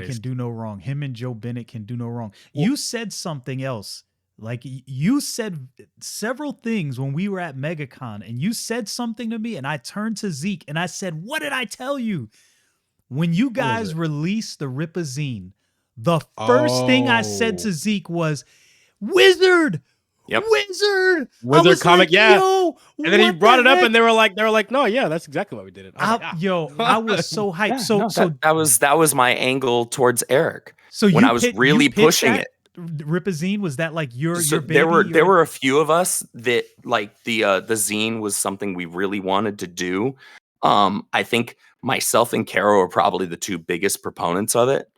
can do no wrong. Him and Joe Bennett can do no wrong. Well, you said something else. Like, you said several things when we were at MegaCon, and you said something to me, and I turned to Zeke and I said, what did I tell you? When you guys released the Ripazine, the first thing I said to Zeke was, Wizard! Yep. Wizard comic, like, yo, and then he brought it up, and they were like, no, yeah, that's exactly what we did. I was so hyped. That was my angle towards Eric. So when I was really pushing it, Ripazine, was that like your baby? There were a few of us that like the zine was something we really wanted to do. I think myself and Caro are probably the 2 biggest proponents of it.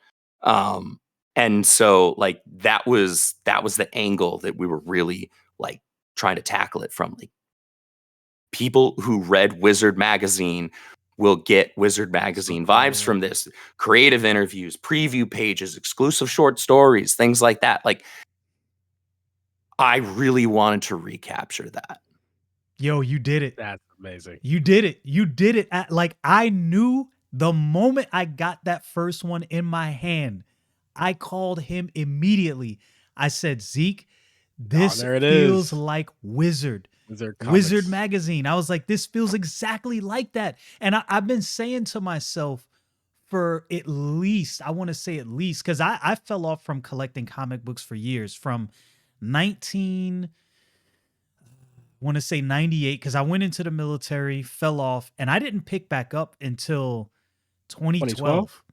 And so like that was the angle that we were really like trying to tackle it from. Like, people who read Wizard magazine will get Wizard magazine vibes from this. Creative interviews, preview pages, exclusive short stories, things like that. Like, I really wanted to recapture that. Yo, you did it. That's amazing. You did it. You did it. Like, I knew the moment I got that first one in my hand, I called him immediately. I said, Zeke, Oh, This there it feels is. like Wizard. Wizard Wizard Comics. magazine. I was like, this feels exactly like that. And I've been saying to myself for at least, I want to say at least, because I fell off from collecting comic books for years, from 19, I want to say 98, because I went into the military, fell off, and I didn't pick back up until 2012. 2012.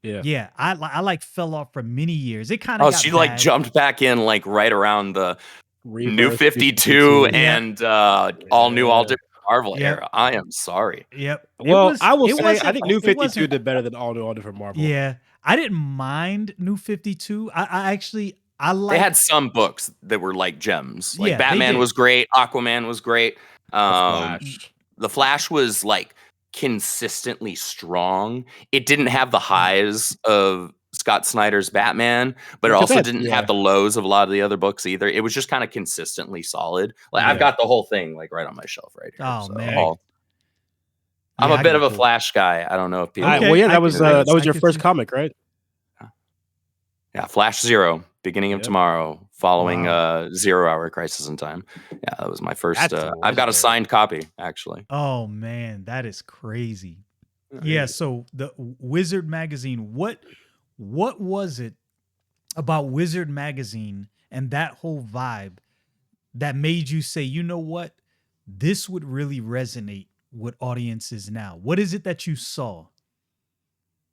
Yeah. Yeah, I like fell off for many years. It kind of Oh, got she like bad. jumped back in like right around the New Reverse, New 52 52. Yep, and all new, all Yeah. different Marvel yep, era. I am sorry. yep. Well, I will It say I wasn't, think New it 52 wasn't did better than all different Marvel. Yeah, I didn't mind New 52. I actually I They had liked some books that were like gems. Like yeah, they Batman did. was great, Aquaman was great. The Um, Flash. the Flash was like consistently strong. It didn't have the Mm, highs of Scott Snyder's Batman, but it Because also that, didn't have yeah, the lows of a lot of the other books either. It was just kind of consistently solid. Like I've yeah. got the whole thing like right on my shelf right here. Oh So Dang. man. I'm a Yeah, bit of a Cool. Flash guy. I don't know if I people well, okay, yeah, I that could was knew this. your I could first see. comic, right? Yeah, Flash Zero, beginning of Yep. tomorrow, following Wow. 0 Hour Crisis in Time. Yeah, that was my first. That's I've got a legendary. signed copy actually. Oh man, that is crazy. Yeah, Crazy. so the Wizard magazine, what was it about Wizard magazine and that whole vibe that made you say, "You know what? This would really resonate with audiences now." What is it that you saw?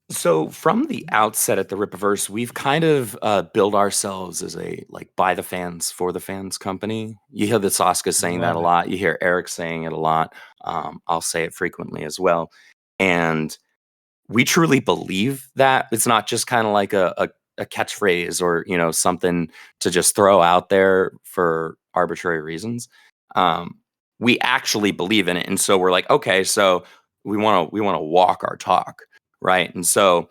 So from the outset at the Rippaverse, we've kind of built ourselves as a like by the fans for the fans company. You hear the Saska saying that a Love it. lot. You hear Eric saying it a lot. I'll say it frequently as well. And we truly believe that it's not just kind of like a catchphrase or something to just throw out there for arbitrary reasons. Um, we actually believe in it, and so we're like, okay, so we want to walk our talk, right? And so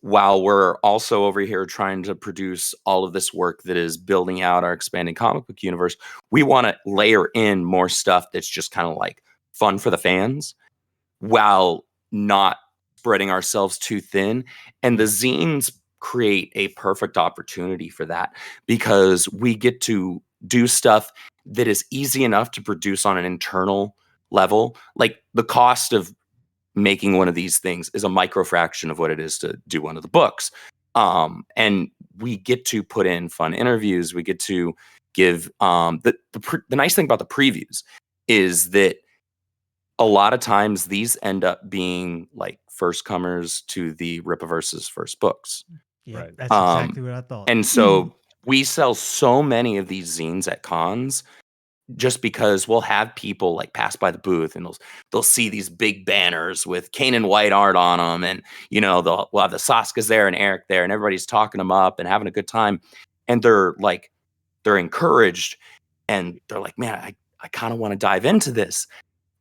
while we're also over here trying to produce all of this work that is building out our expanding comic book universe, we want to layer in more stuff that's just kind of like fun for the fans while not spreading ourselves too thin. And the Yeah. zines create a perfect opportunity for that because we get to do stuff that is easy enough to produce on an internal level. Like the cost of making one of these things is a micro fraction of what it is to do one of the books. And we get to put in fun interviews. We get to give the nice thing about the previews is that a lot of times these end up being like first comers to the Rippaverse's first books. Yep, Right. that's Um, exactly what I thought. and so we sell so many of these zines at cons just because we'll have people like pass by the booth and they'll see these big banners with Kane and White art on them, and we'll have the Saskas there and Eric there, and everybody's talking them up and having a good time, and they're encouraged, and they're like, man, I kind of want to dive into this.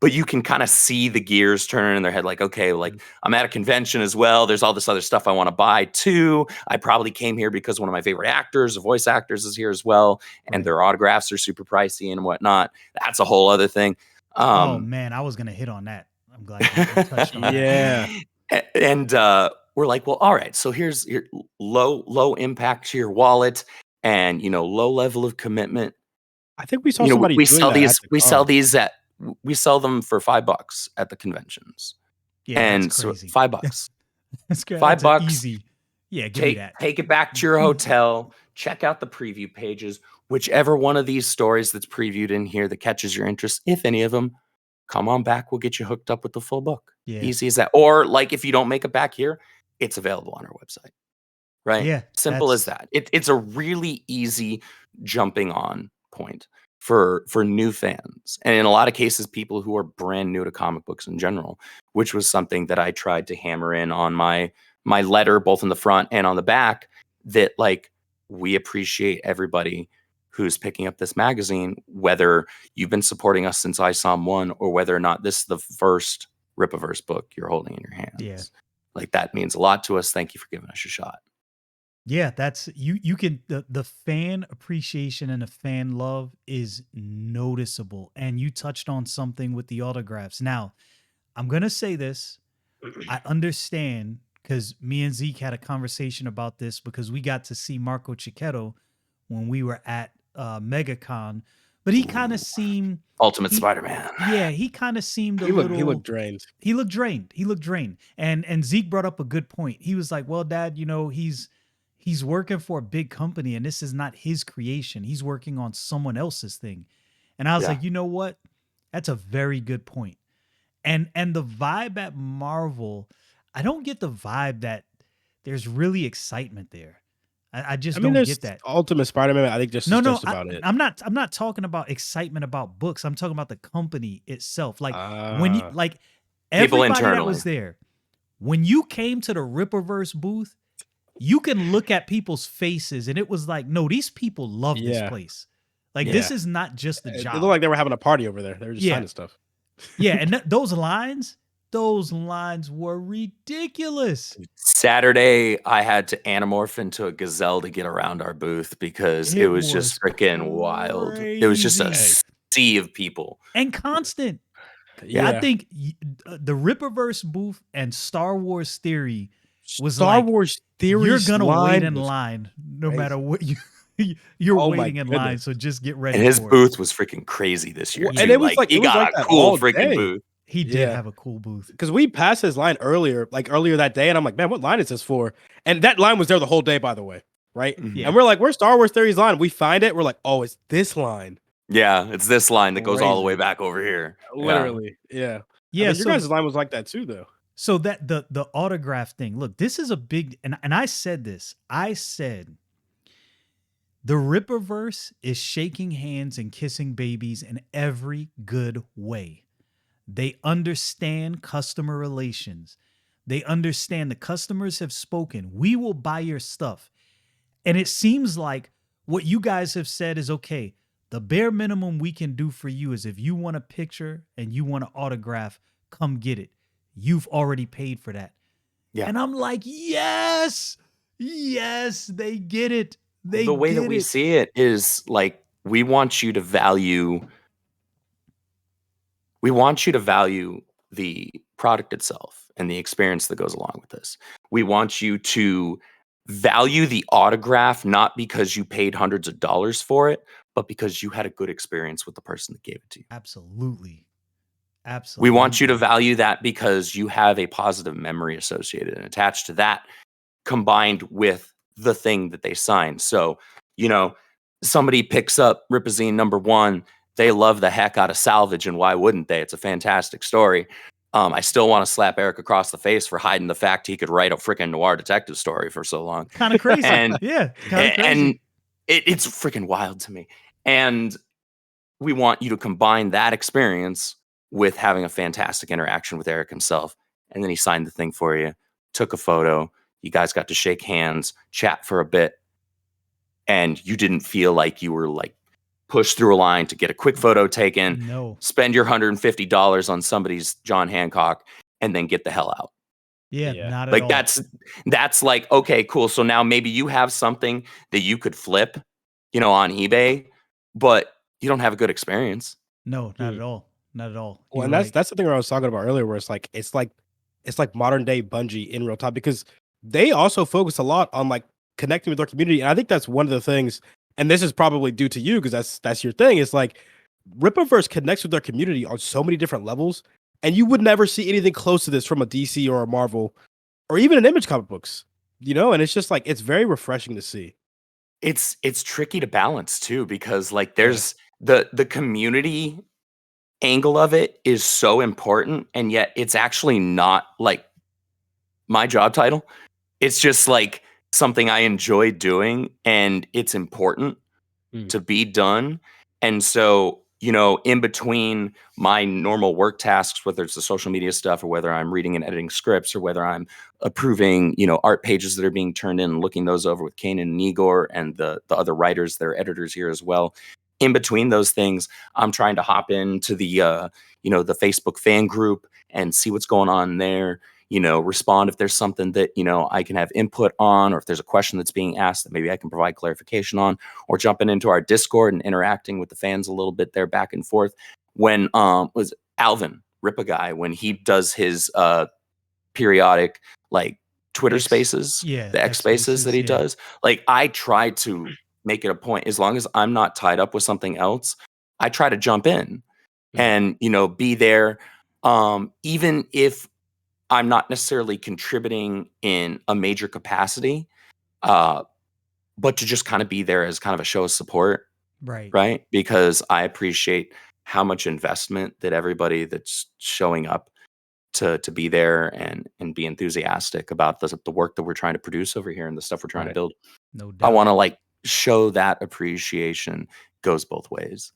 But you can kind of see the gears turning in their head, like, okay, like I'm at a convention as well. There's all this other stuff I want to buy too. I probably came here because one of my favorite actors, the voice actors, is here as well, and Right. their autographs are super pricey and whatnot. That's a whole other thing. Oh Um, man, I was gonna hit on that. I'm glad you touched on that. Yeah. and we're like, well, all right. So here's your low impact to your wallet, and low level of commitment. I think we saw somebody We doing sell that at these. the We sell con. these we sell them for $5 at the conventions. Yeah, that's And so crazy. $5. That's good. Five That's an bucks. easy. Yeah, give me that. Take it back to your hotel. Check out the preview pages. Whichever one of these stories that's previewed in here that catches your interest, if any of them, come on back. We'll get you hooked up with the full book. Yeah. Easy as that. Or like if you don't make it back here, it's available on our website. Right? Yeah. Simple as that. It's a really easy jumping on point for new fans. And in a lot of cases, people who are brand new to comic books in general, which was something that I tried to hammer in on my letter, both in the front and on the back, that like we appreciate everybody who's picking up this magazine, whether you've been supporting us since ISOM 1 or whether or not this is the first Rippaverse book you're holding in your hands. Yeah. Like that means a lot to us. Thank you for giving us a shot. Yeah, that's you can the fan appreciation and the fan love is noticeable. And you touched on something with the autographs. Now, I'm gonna say this. I understand because me and Zeke had a conversation about this because we got to see Marco Cicchetto when we were at MegaCon, but he kind of seemed Ultimate he Spider-Man. yeah, he kind of seemed a He little looked drained. he looked drained. He looked drained. And Zeke brought up a good point. He was like, "Well, Dad, he's working for a big company and this is not his creation. He's working on someone else's thing." And I was Yeah. like, "You know what? That's a very good point." And the vibe at Marvel, I don't get the vibe that there's really excitement there. I just I mean, don't there's get that. Ultimate Spider-Man. I think No, no, just about it. I'm not talking about excitement about books. I'm talking about the company itself. Like when you like People everybody that internally. was there, when you came to the Rippaverse booth, you can look at people's faces and it was like, no, these people love this Yeah. place. Like this Yeah. is not just a It job. looked like they were having a party over there. They were just Yeah. signing stuff. Yeah, and those lines were ridiculous. Saturday, I had to anamorph into a gazelle to get around our booth because it was just freaking wild. It was just a crazy. sea of people. And constant. Yeah. I think the Rippaverse booth and Star Wars Theory was Star like, Wars Theory. you're gonna wait in line no crazy. matter what you're Oh my waiting in line, goodness. so just get ready. And his for it. booth was freaking crazy this year. Well, too. and it was like he it was got like a that cool all freaking day. booth. He did have a cool booth. Because we passed his line earlier that day, and I'm like, man, what line is this for? And that line was there the whole day, by the way, right? Mhm. And we're like, where's Star Wars Theory's line? We find it. We're like, oh, it's this line. Yeah, it's this line that goes all the way Crazy. back over here. Literally, yeah. Yeah, I mean, your guys' line was like that too, though. So that the autograph thing, look, this is a big, and I said this. I said the Rippaverse is shaking hands and kissing babies in every good way. They understand customer relations. They understand the customers have spoken. We will buy your stuff. And it seems like what you guys have said is okay. The bare minimum we can do for you is if you want a picture and you want an autograph, come get it. You've already paid for that. Yeah. And I'm like, yes, they get it. The way that we see it is like we want you to value the product itself and the experience that goes along with this. We want you to value the autograph not because you paid hundreds of dollars for it, but because you had a good experience with the person that gave it to you. Absolutely. We want you to value that because you have a positive memory associated and attached to that, combined with the thing that they signed. So, somebody picks up Ripazine #1, they love the heck out of Salvage, and why wouldn't they? It's a fantastic story. I still want to slap Eric across the face for hiding the fact he could write a freaking noir detective story for so long. Kind of crazy. And yeah, kind of crazy. And it's freaking wild to me. And we want you to combine that experience with having a fantastic interaction with Eric himself. And then he signed the thing for you, took a photo. You guys got to shake hands, chat for a bit. And you didn't feel like you were like pushed through a line to get a quick photo taken. No. Spend your $150 on somebody's John Hancock and then get the hell out. Yeah, not at like all. that's like, okay, cool. So now maybe you have something that you could flip, on eBay, but you don't have a good experience. No, not at all. Not at all. Well, and that's the thing I was talking about earlier, where it's like modern day Bungie in real time, because they also focus a lot on like connecting with their community, and I think that's one of the things. And this is probably due to you because that's your thing. It's like Rippaverse connects with their community on so many different levels, and you would never see anything close to this from a DC or a Marvel or even an Image comic books. And it's just like it's very refreshing to see. It's tricky to balance too, because like there's the community angle of it is so important, and yet it's actually not like my job title. It's just like something I enjoy doing, and it's important to be done. And so, in between my normal work tasks, whether it's the social media stuff or whether I'm reading and editing scripts or whether I'm approving, art pages that are being turned in and looking those over with Kanan and Igor and the other writers that are editors here as well. In between those things, I'm trying to hop into the, the Facebook fan group and see what's going on there. Respond if there's something that, I can have input on, or if there's a question that's being asked that maybe I can provide clarification on, or jumping into our Discord and interacting with the fans a little bit there back and forth. When was Alvin Rippa guy, when he does his periodic like Twitter spaces, the X spaces that he does, like I try to make it a point, as long as I'm not tied up with something else, I try to jump in and, be there. Even if I'm not necessarily contributing in a major capacity, but to just kind of be there as kind of a show of support, Right. right? Because I appreciate how much investment that everybody that's showing up to be there and be enthusiastic about the work that we're trying to produce over here and the stuff we're trying to Right. build. No I doubt. want to like show that appreciation goes both ways.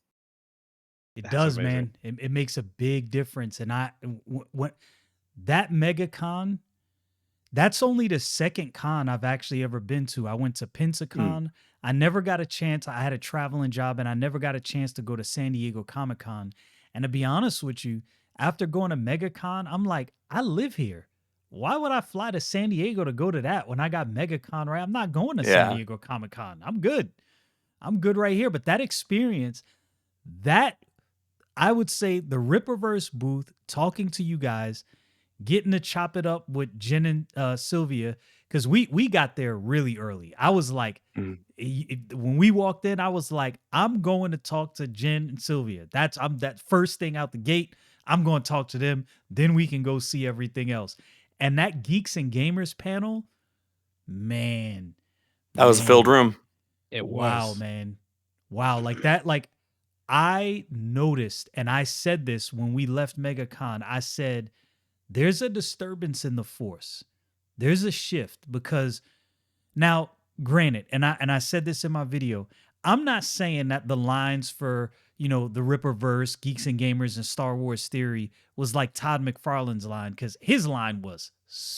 It That's does, amazing. man. It makes a big difference. And when that mega con, that's only the second con I've actually ever been to. I went to Mm. Pensacon. I never got a chance. I had a traveling job and I never got a chance to go to San Diego Comic Con. And to be honest with you, after going to MegaCon, I'm like, I live here. Why would I fly to San Diego to go to that when I got MegaCon, right? I'm not going to San Yeah. Diego Comic Con. I'm good. I'm good right here. But that experience, that I would say the Rippaverse booth, talking to you guys, getting to chop it up with Jen and Sylvia, because we got there really early. I was like, Mm. when we walked in, I was like, I'm going to talk to Jen and Sylvia. I'm that first thing out the gate. I'm going to talk to them. Then we can go see everything else. And that Geeks and Gamers panel, man, That was a filled man, room. It wow, was. man, wow, like that, like I noticed, and I said this when we left MegaCon. I said, there's a disturbance in the force. There's a shift because now, granted, and I said this in my video, I'm not saying that the lines for, the Rippaverse, Geeks and Gamers, and Star Wars Theory was like Todd McFarlane's line, because his line was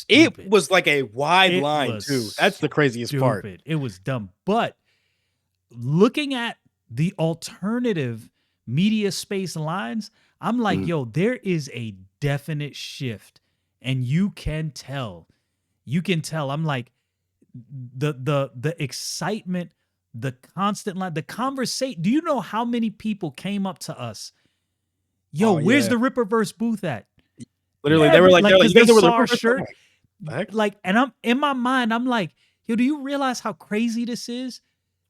It stupid. was like a wide It line was too. That's the craziest part. stupid. It was dumb. But looking at the alternative media space lines, I'm like, Mhm. yo, there is a definite shift. And you can tell. You can tell. I'm like, the excitement, the constant line, the conversation. Do you know how many people came up to us? Yo, Oh where's yeah. the Rippaverse booth at? Literally, they were like, like, because you guys they know where the saw our Rippaverse is?" shirt. The heck? Like, and I'm in my mind, I'm like, yo, do you realize how crazy this is?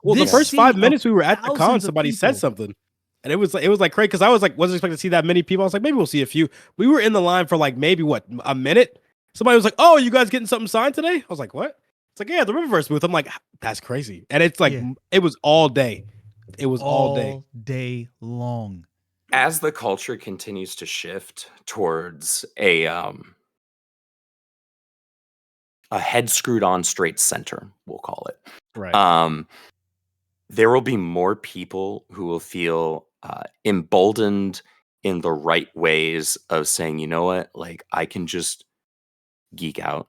Well, the This first city 5 of minutes we were at the con, thousands of somebody said people. something. And it was like crazy because I was like, wasn't expecting to see that many people. I was like, maybe we'll see a few. We were in the line for like maybe what, a minute. Somebody was like, "Oh, you guys getting something signed today?" I was like, "What?" It's like, "Yeah, the Rippaverse booth." I'm like, "That's crazy." And it's like, Yeah. it was all day. It was all day. All day long. As the culture continues to shift towards a head screwed on straight center, we'll call it. Right. There will be more people who will feel emboldened in the right ways of saying, you know what, like I can just geek out.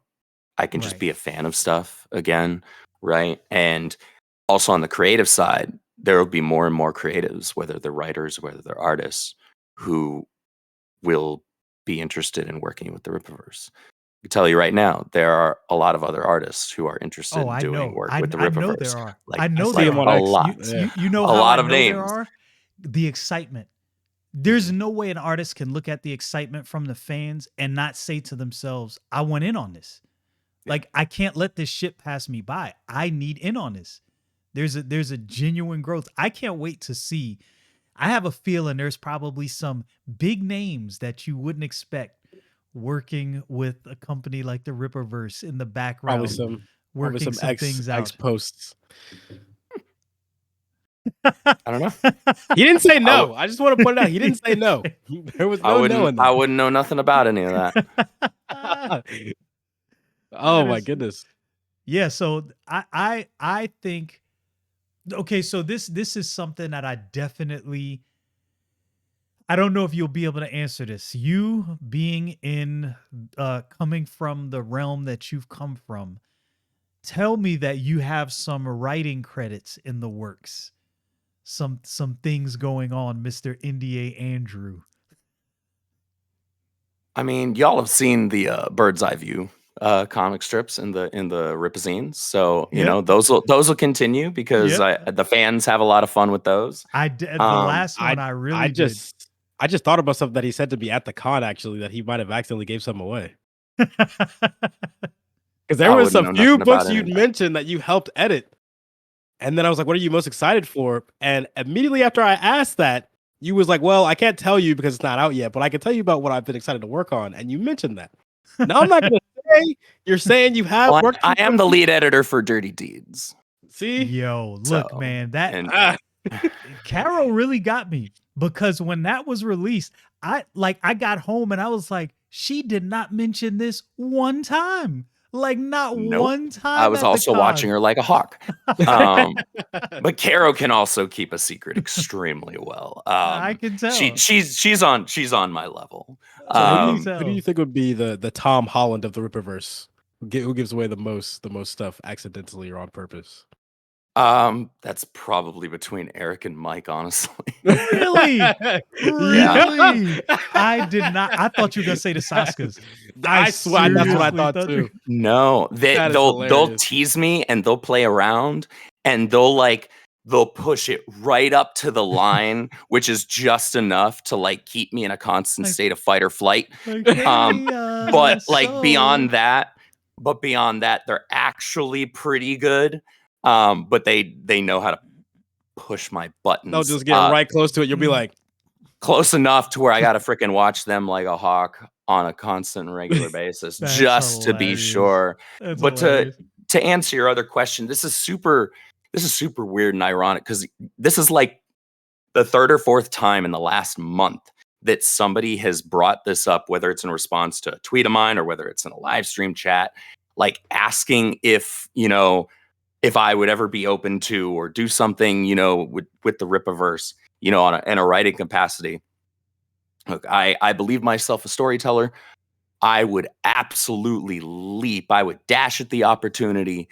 I can just Right. be a fan of stuff again, right? And also on the creative side, there will be more and more creatives, whether they're writers, whether they're artists, who will be interested in working with the Rippaverse. I can tell you right now, there are a lot of other artists who are interested Oh, in I doing know. work with the I know Rippaverse. there are. I Like I know see like there him on a are. X. lot. Yeah. You know A how I lot of know there names. are? The excitement. There's no way an artist can look at the excitement from the fans and not say to themselves, I want in on this. Yeah. Like, I can't let this shit pass me by. I need in on this. There's a genuine growth. I can't wait to see. I have a feeling there's probably some big names that you wouldn't expect working with a company like the Rippaverse in the Probably background, some working some things X out. posts. I don't know. He didn't say I no. I just want to point it out. He didn't say no. There was no no in I there. wouldn't know nothing about any of that. Oh That my is, goodness. yeah. So I think, okay. So this is something that I definitely, I don't know if you'll be able to answer this. You being in, coming from the realm that you've come from, tell me that you have some writing credits in the works. Some things going on, Mr. NDA Andrew. I mean, y'all have seen the bird's eye view comic strips in the Ripazines, so you Yeah. know those will continue because Yeah. the fans have a lot of fun with those. I did the Um, last one I I really did. just I just thought about something that he said to me at the con actually that he might have accidentally gave some away. Because there I was wouldn't a know few nothing books about any you'd of that. mentioned that you helped edit And then I was like, what are you most excited for? And immediately after I asked that, you was like, well, I can't tell you because it's not out yet, but I can tell you about what I've been excited to work on. And you mentioned that. Now I'm not going to say you're saying you have Well, worked. I am the lead editor for Dirty Deeds. See? Yo, look, So, man, that and Carol really got me because when that was released, I got home and I was like, she did not mention this one time. Like not nope. one time. I was at the also watching con. her like a hawk. But Caro can also keep a secret extremely well. I can tell. She's on my level. So who do you think would be the Tom Holland of the Rippaverse? Who gives away the most stuff accidentally or on purpose? That's probably between Eric and Mike, honestly. Really? Yeah. Really? I did not. I thought you were gonna say the Saskas. I swear that's what I seriously thought you- too. No, That is they'll hilarious. tease me and they'll play around and they'll push it right up to the line, which is just enough to like keep me in a constant Like- state of fight or flight. Like, But like so- beyond that, they're actually pretty good. But they know how to push my buttons. They'll just get right close to it. You'll be like, close enough to where I gotta freaking watch them like a hawk on a constant and regular basis, That's just to be hilarious. sure. That's But hilarious. to answer your other question, this is super weird and ironic because this is like the third or fourth time in the last month that somebody has brought this up, whether it's in response to a tweet of mine or whether it's in a live stream chat, like asking if I would ever be open to or do something, with the Rippaverse, in a writing capacity. Look, I believe myself a storyteller. I would absolutely leap. I would dash at the opportunity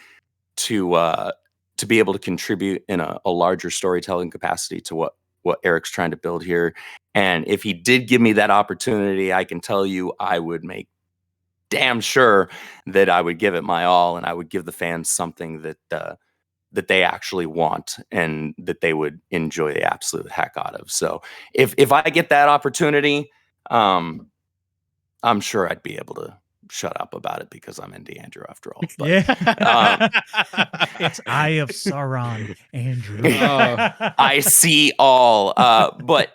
to be able to contribute in a larger storytelling capacity to what Eric's trying to build here. And if he did give me that opportunity, I can tell you I would make damn sure that I would give it my all and I would give the fans something that they actually want and that they would enjoy the absolute heck out of. So if I get that opportunity, I'm sure I'd be able to shut up about it because I'm NDA Andrew after all. But, yeah. It's Eye of Sauron, Andrew. I see all. But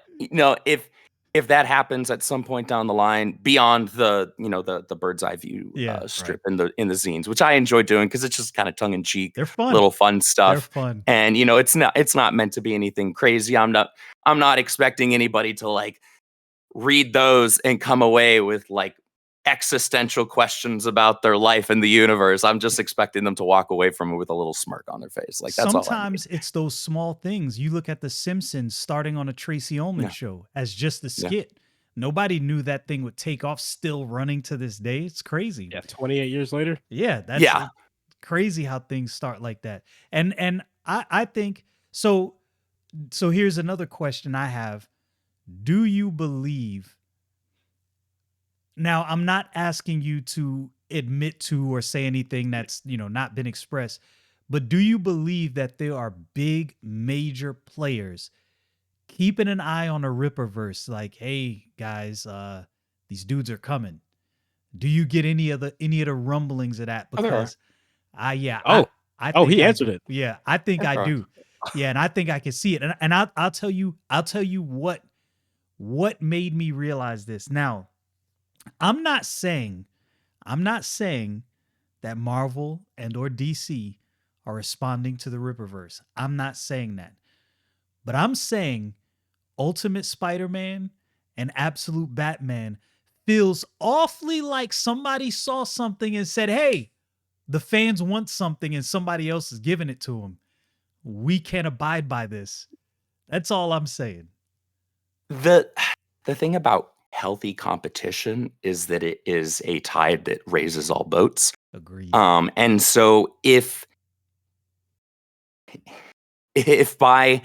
if that happens at some point down the line, beyond the the bird's eye view strip in the zines, which I enjoy doing because it's just kind of tongue in cheek, They're fun, little fun stuff. They're fun, and it's not meant to be anything crazy. I'm not expecting anybody to like read those and come away with like existential questions about their life and the universe. I'm just expecting them to walk away from it with a little smirk on their face. Like that's sometimes it's those small things. You look at The Simpsons starting on a Tracy Ullman show as just a skit. Nobody knew that thing would take off, still running to this day. It's crazy. Yeah, 28 years later. Yeah, that's crazy how things start like that. And I think so. So here's another question I have. Do you believe? Now, I'm not asking you to admit to or say anything that's, not been expressed, but do you believe that there are big major players keeping an eye on a Rippaverse like, hey guys, these dudes are coming? Do you get any of the rumblings of that? Because I think he answered it. Yeah, I think I do. Yeah, and I think I can see it. And I'll tell you what made me realize this. Now, I'm not saying that Marvel and or DC are responding to the Rippaverse. I'm not saying that. But I'm saying Ultimate Spider-Man and Absolute Batman feels awfully like somebody saw something and said, hey, the fans want something and somebody else is giving it to them. We can't abide by this. That's all I'm saying. The thing about healthy competition is that it is a tide that raises all boats. Agreed. And so if by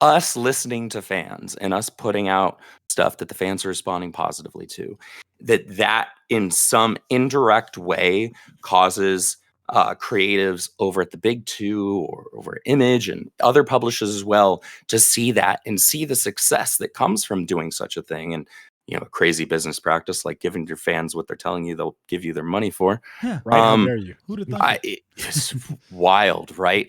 us listening to fans and us putting out stuff that the fans are responding positively to, that in some indirect way causes creatives over at the big two or over Image and other publishers as well to see that and see the success that comes from doing such a thing. And a crazy business practice like giving your fans what they're telling you they'll give you their money for. Yeah, right. How dare you? Who'd have thought? It's wild, right?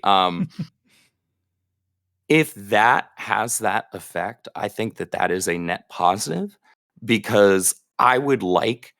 If that has that effect, I think that that is a net positive, because I would like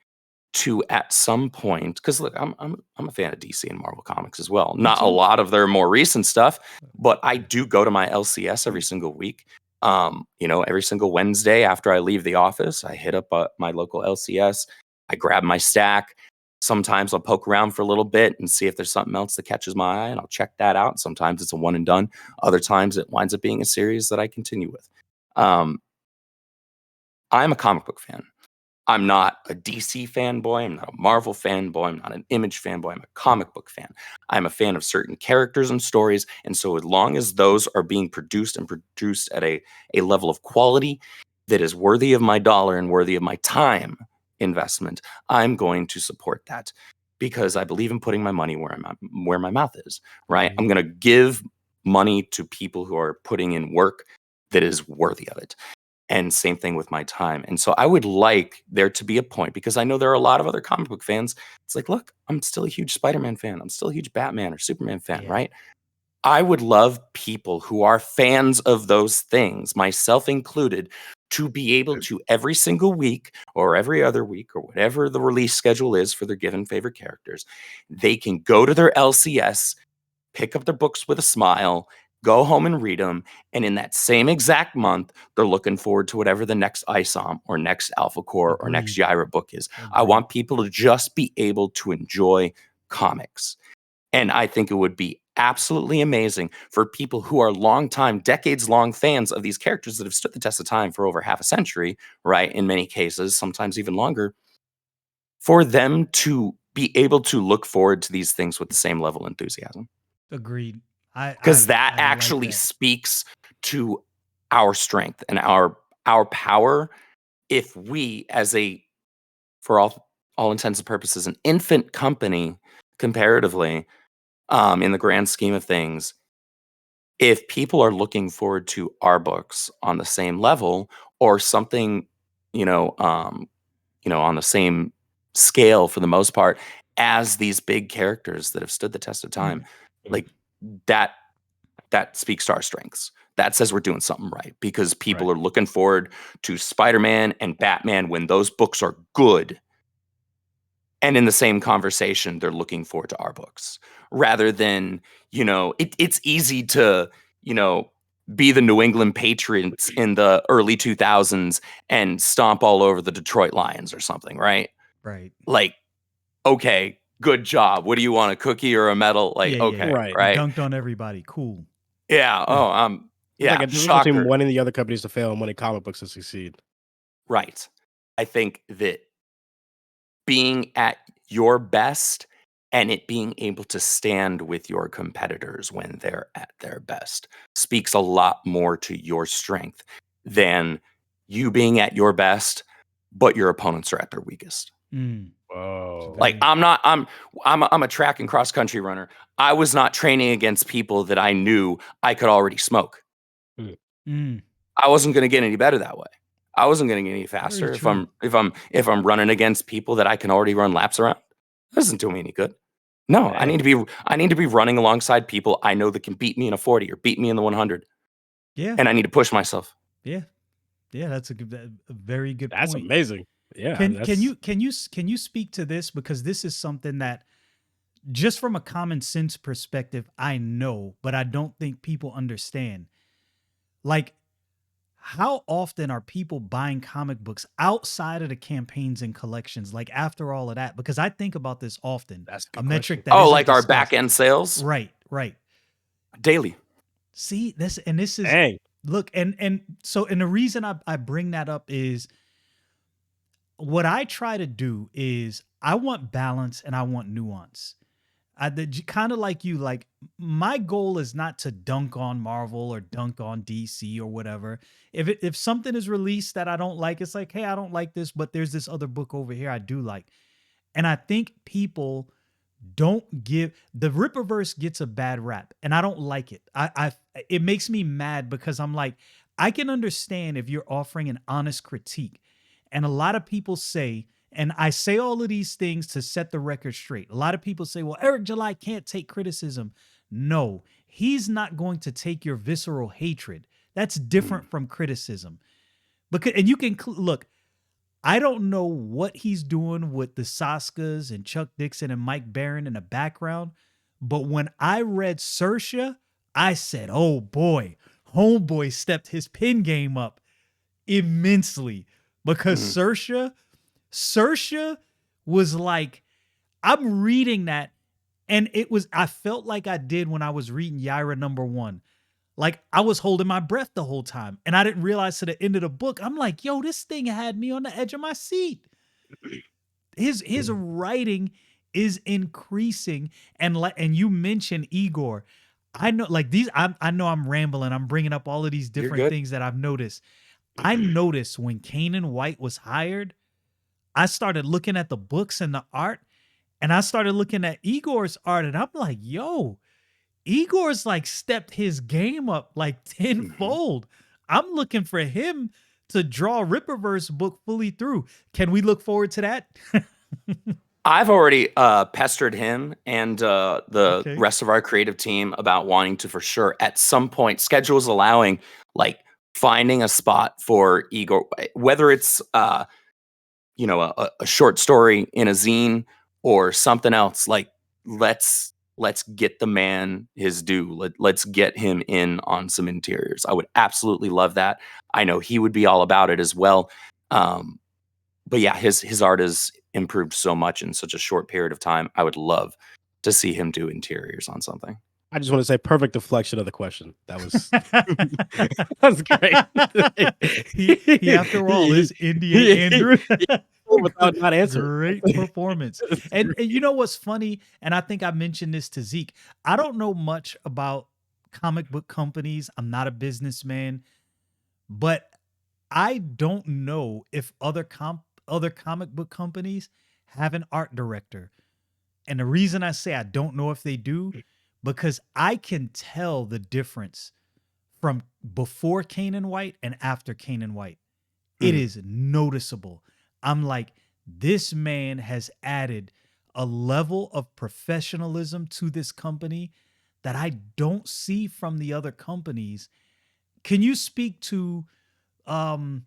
to, at some point, because look, I'm a fan of DC and Marvel Comics as well. Me Not a too. lot of their more recent stuff, but I do go to my LCS every single week. Every single Wednesday after I leave the office, I hit up my local LCS. I grab my stack. Sometimes I'll poke around for a little bit and see if there's something else that catches my eye, and I'll check that out. Sometimes it's a one and done. Other times it winds up being a series that I continue with. Um, I'm a comic book fan. I'm not a DC fanboy. I'm not a Marvel fanboy. I'm not an Image fanboy. I'm a comic book fan. I'm a fan of certain characters and stories. And so, as long as those are being produced and produced at a level of quality that is worthy of my dollar and worthy of my time investment, I'm going to support that, because I believe in putting my money where my mouth is. Right? I'm going to give money to people who are putting in work that is worthy of it. And same thing with my time. And so I would like there to be a point, because I know there are a lot of other comic book fans. It's like, look, I'm still a huge Spider-Man fan. I'm still a huge Batman or Superman fan, Yeah. right? I would love people who are fans of those things, myself included, to be able to, every single week or every other week or whatever the release schedule is for their given favorite characters, they can go to their LCS, pick up their books with a smile, go home and read them. And in that same exact month, they're looking forward to whatever the next ISOM or next Alpha Core or next Agreed. Gyra book is. I Agreed. want people to just be able to enjoy comics. And I think it would be absolutely amazing for people who are longtime, decades-long fans of these characters that have stood the test of time for over half a century, right? In many cases, sometimes even longer, for them to be able to look forward to these things with the same level of enthusiasm. Agreed. Because that I like actually that. speaks to our strength and our power. If we, as a, for all intents and purposes, an infant company comparatively, in the grand scheme of things, if people are looking forward to our books on the same level, or something, on the same scale for the most part, as these big characters that have stood the test of time, like that speaks to our strengths. That says we're doing something right, because people are looking forward to Spider-Man and Batman when those books are good. And in the same conversation, they're looking forward to our books, rather than, it's easy to, be the New England Patriots in the early 2000s and stomp all over the Detroit Lions or something, right? Right. Like, okay, good job. What do you want, a cookie or a medal? Like, Yeah, okay, Right. You right? dunked on everybody. Cool. Yeah. Oh, It's like yeah, a difference between shocker. wanting the other companies to fail and wanting comic books to succeed. Right. I think that being at your best and it being able to stand with your competitors when they're at their best speaks a lot more to your strength than you being at your best, but your opponents are at their weakest. Mm. Whoa. Like, Very- I'm a track and cross country runner. I was not training against people that I knew I could already smoke. Mm. I wasn't going to get any better that way. I wasn't going to get any Very faster true. if I'm running against people that I can already run laps around. That doesn't do me any good. No, I Man. need to be running alongside people I know that can beat me in a 40 or beat me in the 100, Yeah. and I need to push myself. Yeah. Yeah. That's a very good That's point. amazing. Yeah. Can you speak to this, because this is something that, just from a common sense perspective, I know, but I don't think people understand. Like, how often are people buying comic books outside of the campaigns and collections? Like, after all of that, because I think about this often. That's a A good metric question. that Oh, isn't like our discussed. back end sales Right. Right. daily. See this, and this is Dang. look, and so, and the reason I bring that up is, what I try to do is, I want balance and I want nuance. I kind of like you, like, my goal is not to dunk on Marvel or dunk on DC or whatever. If something is released that I don't like, it's like, hey, I don't like this, but there's this other book over here I do like. And I think people don't give, the Rippaverse gets a bad rap, and I don't like it. It makes me mad, because I'm like, I can understand if you're offering an honest critique. And a lot of people say, and I say all of these things to set the record straight. A lot of people say, well, Eric July can't take criticism. No, he's not going to take your visceral hatred. That's different from criticism. Because and you can look, I don't know what he's doing with the Saskas and Chuck Dixon and Mike Barron in the background, but when I read Saoirse, I said, "Oh boy, homeboy stepped his pin game up immensely." Because Saoirse was like, I'm reading that, and I felt like I did when I was reading Yaira #1. Like I was holding my breath the whole time, and I didn't realize to the end of the book, I'm like, yo, this thing had me on the edge of my seat. His writing is increasing, and you mentioned Igor. I know, like these, I know I'm rambling. I'm bringing up all of these different things that I've noticed. I noticed when Kanan White was hired, I started looking at the books and the art, and I started looking at Igor's art, and I'm like, yo, Igor's like stepped his game up like tenfold. I'm looking for him to draw Rippaverse book fully through. Can we look forward to that? I've already pestered him and the rest of our creative team about wanting to, for sure, at some point, schedules allowing, like finding a spot for Igor, whether it's a short story in a zine or something else. Like let's get the man his due. Let's get him in on some interiors. I would absolutely love that. I know he would be all about it as well. But yeah, his art has improved so much in such a short period of time. I would love to see him do interiors on something. I just want to say perfect deflection of the question. That was that's great. he after all is NDA Andrew. Without not answering. Great performance. And you know what's funny? And I think I mentioned this to Zeke. I don't know much about comic book companies. I'm not a businessman, but I don't know if other comic book companies have an art director. And the reason I say I don't know if they do, because I can tell the difference from before Kanan White and after Kanan White. It is noticeable. I'm like, this man has added a level of professionalism to this company that I don't see from the other companies. Can you speak to the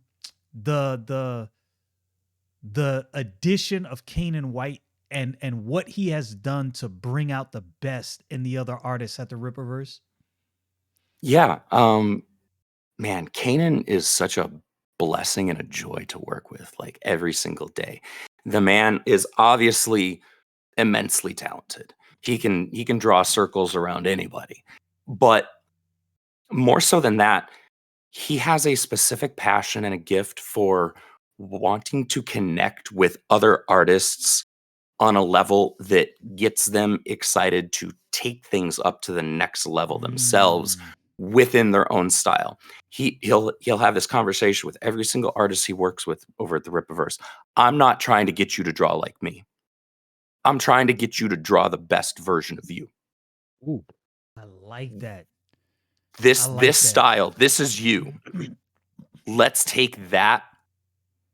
addition of Kanan White and what he has done to bring out the best in the other artists at the Rippaverse? Yeah. Man, Kanan is such a blessing and a joy to work with, like every single day. The man is obviously immensely talented. He can draw circles around anybody. But more so than that, he has a specific passion and a gift for wanting to connect with other artists on a level that gets them excited to take things up to the next level themselves within their own style. He'll have this conversation with every single artist he works with over at the Rippaverse. I'm not trying to get you to draw like me. I'm trying to get you to draw the best version of you. Ooh, I like that. This style, this is you. Let's take that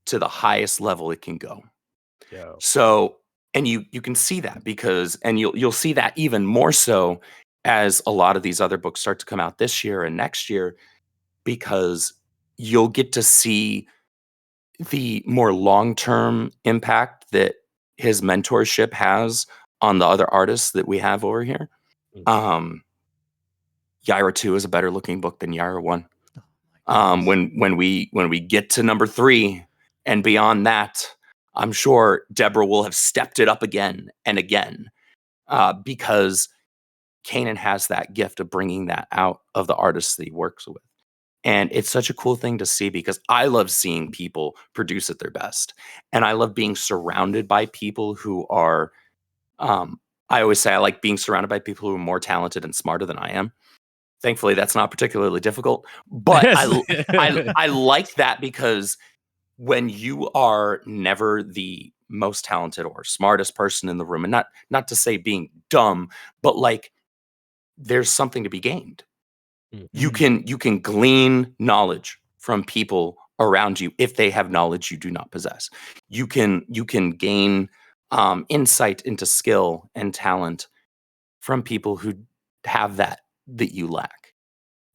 to the highest level it can go. Yeah. So, and you can see that because, and you'll see that even more so as a lot of these other books start to come out this year and next year, because you'll get to see the more long-term impact that his mentorship has on the other artists that we have over here. Yaira 2 is a better looking book than Yaira 1. When we get to number 3 and beyond that, I'm sure Deborah will have stepped it up again and again, because Kanan has that gift of bringing that out of the artists that he works with. And it's such a cool thing to see because I love seeing people produce at their best. And I love being surrounded by people who are, I always say I like being surrounded by people who are more talented and smarter than I am. Thankfully, that's not particularly difficult, but I like that because when you are never the most talented or smartest person in the room, and not to say being dumb, but like there's something to be gained. You can glean knowledge from people around you if they have knowledge you do not possess. You can gain insight into skill and talent from people who have that that you lack.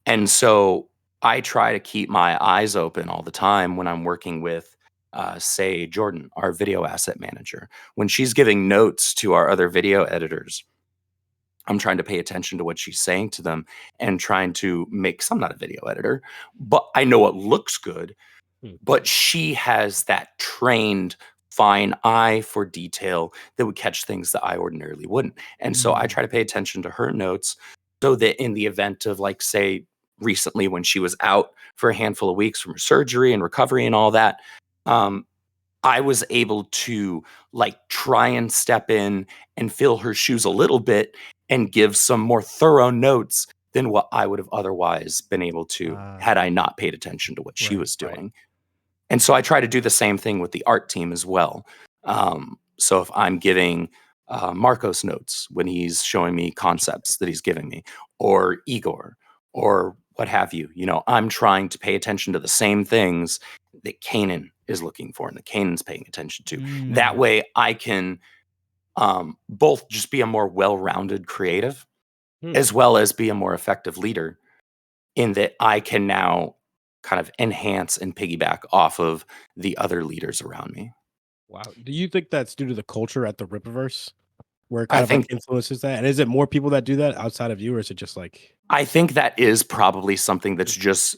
And so I try to keep my eyes open all the time when I'm working with, say, Jordan, our video asset manager. When she's giving notes to our other video editors, I'm trying to pay attention to what she's saying to them and trying to make, 'cause I'm not a video editor, but I know what looks good. Hmm. But she has that trained fine eye for detail that would catch things that I ordinarily wouldn't. And so I try to pay attention to her notes so that in the event of, like, say, recently when she was out for a handful of weeks from her surgery and recovery and all that, um, I was able to, like, try and step in and fill her shoes a little bit and give some more thorough notes than what I would have otherwise been able to had I not paid attention to what she Right, was right. doing. And so I try to do the same thing with the art team as well. So if I'm giving Marcos notes when he's showing me concepts that he's giving me, or Igor, or what have you, I'm trying to pay attention to the same things that Kanan is looking for and that Kanan's paying attention to. That way I can both just be a more well-rounded creative Hmm. as well as be a more effective leader, in that I can now kind of enhance and piggyback off of the other leaders around me. Wow. Do you think that's due to the culture at the Rippaverse, where it I kind of like think influences that? And is it more people that do that outside of you, or is it just like I think that is probably something that's just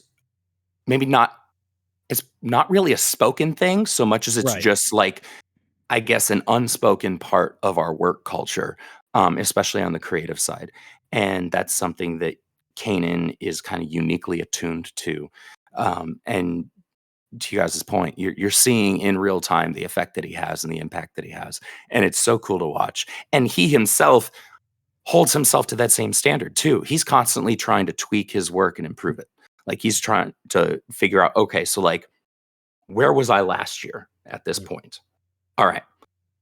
maybe not, it's not really a spoken thing so much as it's right? just like, I guess, an unspoken part of our work culture, especially on the creative side. And that's something that Kanan is kind of uniquely attuned to. And to you guys' point, you're seeing in real time the effect that he has and the impact that he has. And it's so cool to watch. And he himself holds himself to that same standard too. He's constantly trying to tweak his work and improve it. Like, he's trying to figure out, okay, so, like, where was I last year at this Mm. point? All right,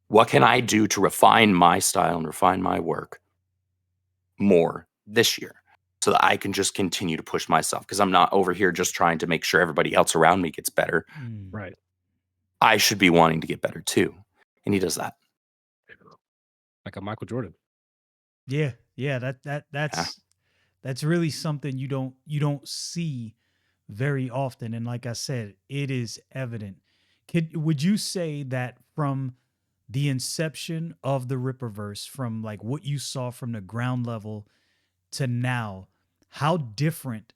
what can I do to refine my style and refine my work more this year so that I can just continue to push myself? Because I'm not over here just trying to make sure everybody else around me gets better. Right. I should be wanting to get better too. And he does that. Like a Michael Jordan. Yeah, yeah, Yeah. that's really something you don't see very often, and like I said, it is evident. Would you say that from the inception of the Rippaverse, from like what you saw from the ground level to now, how different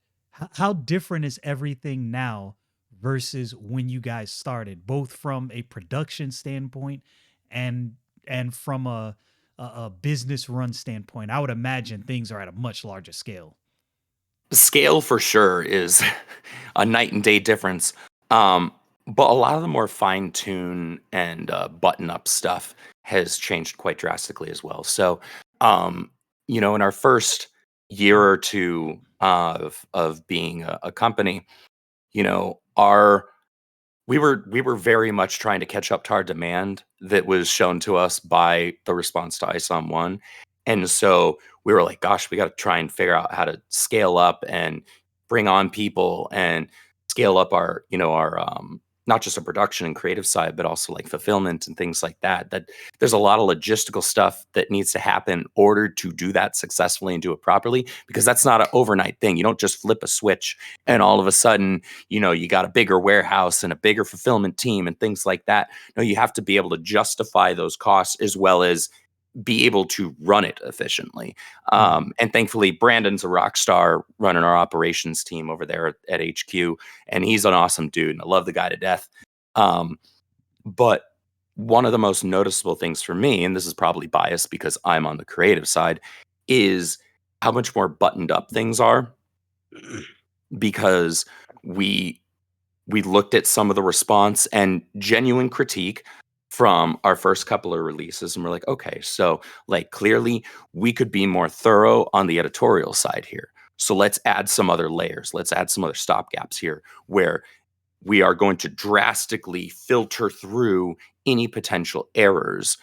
how different is everything now versus when you guys started, both from a production standpoint and from a business run standpoint? I would imagine things are at a much larger scale. Scale for sure is a night and day difference. But a lot of the more fine tune and button up stuff has changed quite drastically as well. So, in our first year or two of being a company, our we were very much trying to catch up to our demand that was shown to us by the response to ISOM 1. And so we were like, gosh, we got to try and figure out how to scale up and bring on people and scale up our not just a production and creative side, but also like fulfillment and things like that. That there's a lot of logistical stuff that needs to happen in order to do that successfully and do it properly, because that's not an overnight thing. You don't just flip a switch and all of a sudden, you got a bigger warehouse and a bigger fulfillment team and things like that. No, you have to be able to justify those costs as well as be able to run it efficiently. And thankfully, Brandon's a rock star running our operations team over there at HQ, and he's an awesome dude, and I love the guy to death. But one of the most noticeable things for me, and this is probably biased because I'm on the creative side, is how much more buttoned up things are, because we looked at some of the response and genuine critique from our first couple of releases, and we're like, okay, so, like, clearly we could be more thorough on the editorial side here. So let's add some other layers. Let's add some other stopgaps here where we are going to drastically filter through any potential errors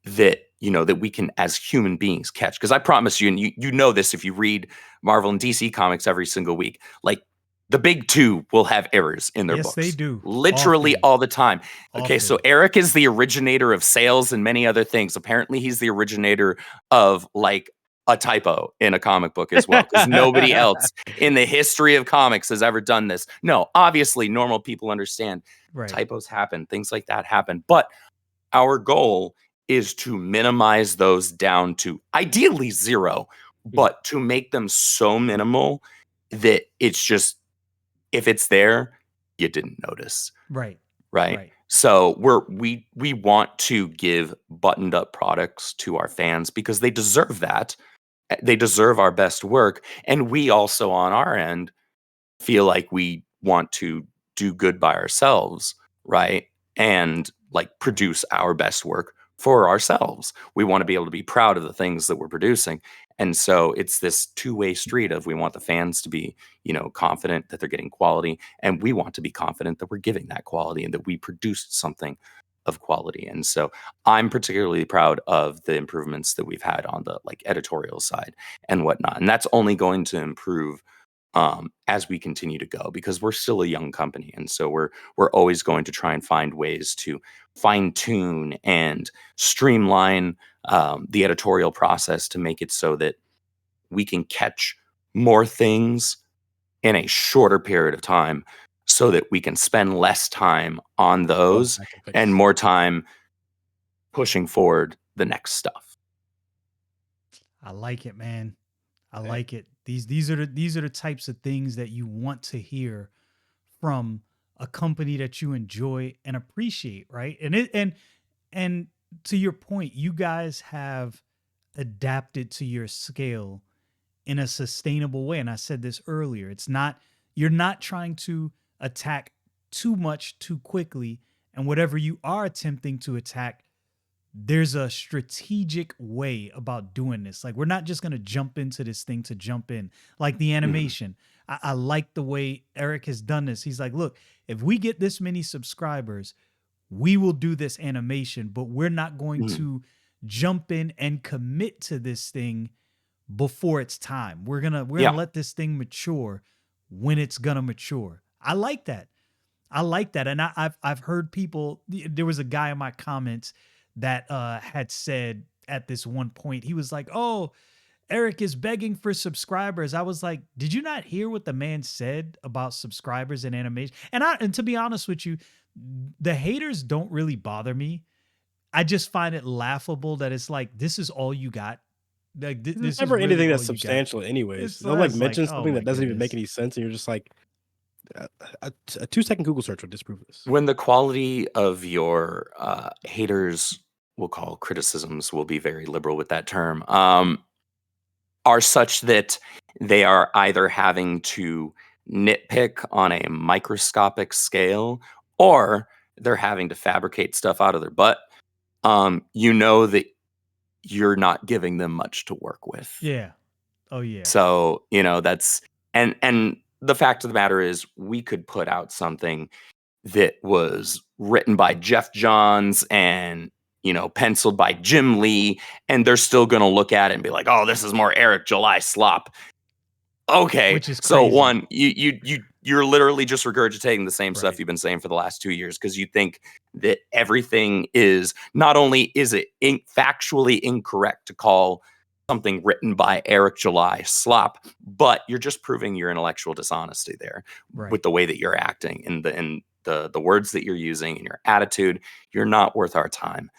that we can, as human beings, catch. Because I promise you, and you know this if you read Marvel and DC comics every single week, like, the big two will have errors in their Yes, they books, do. literally Often. all the time. Okay, so Often. Eric is the originator of sales and many other things. Apparently, he's the originator of, like, a typo in a comic book as well, because nobody else in the history of comics has ever done this. No, obviously, normal people understand Right. typos happen, things like that happen. But our goal is to minimize those down to ideally zero, but to make them so minimal that it's just, if it's there, you didn't notice. Right. Right. Right. So we want to give buttoned up products to our fans because they deserve that. They deserve our best work. And we also on our end feel like we want to do good by ourselves, right? And like produce our best work for ourselves. We want to be able to be proud of the things that we're producing. And so it's this two-way street of, we want the fans to be, confident that they're getting quality, and we want to be confident that we're giving that quality and that we produced something of quality. And so I'm particularly proud of the improvements that we've had on the like editorial side and whatnot. And that's only going to improve as we continue to go, because we're still a young company, and so we're always going to try and find ways to fine tune and streamline the editorial process to make it so that we can catch more things in a shorter period of time, so that we can spend less time on those Back and fix. and more time pushing forward the next stuff. I like it, man. I Yeah. like it. These are the types of things that you want to hear from a company that you enjoy and appreciate, right? And to your point, you guys have adapted to your scale in a sustainable way. And I said this earlier. You're not trying to attack too much too quickly. And whatever you are attempting to attack, there's a strategic way about doing this. Like, we're not just going to jump into this thing to jump in. Like the animation. I like the way Eric has done this. He's like, look, if we get this many subscribers, we will do this animation, but we're not going to jump in and commit to this thing before it's time. We're gonna let this thing mature when it's gonna mature. I like that. And I've heard people. There was a guy in my comments that had said at this one point, he was like, "Oh, Eric is begging for subscribers." I was like, "Did you not hear what the man said about subscribers and animation?" And to be honest with you, the haters don't really bother me. I just find it laughable that it's like, this is all you got. Like this There's is never really anything all that's you got. substantial, anyways. It's They'll like it's mention like, oh something my that doesn't even make goodness. any sense, and you're just like, a 2-second Google search would disprove this. When the quality of your haters, we'll call criticisms, will be very liberal with that term, are such that they are either having to nitpick on a microscopic scale, or they're having to fabricate stuff out of their butt, you know that you're not giving them much to work with. Yeah. Oh yeah. So, that's, and the fact of the matter is, we could put out something that was written by Jeff Johns and, penciled by Jim Lee, and they're still going to look at it and be like, "Oh, this is more Eric July slop." Okay. Which is So crazy. one, you're literally just regurgitating the same stuff Right. you've been saying for the last 2 years, because you think that everything is, not only is it factually incorrect to call something written by Eric July slop, but you're just proving your intellectual dishonesty there Right. with the way that you're acting and the words that you're using and your attitude. You're not worth our time.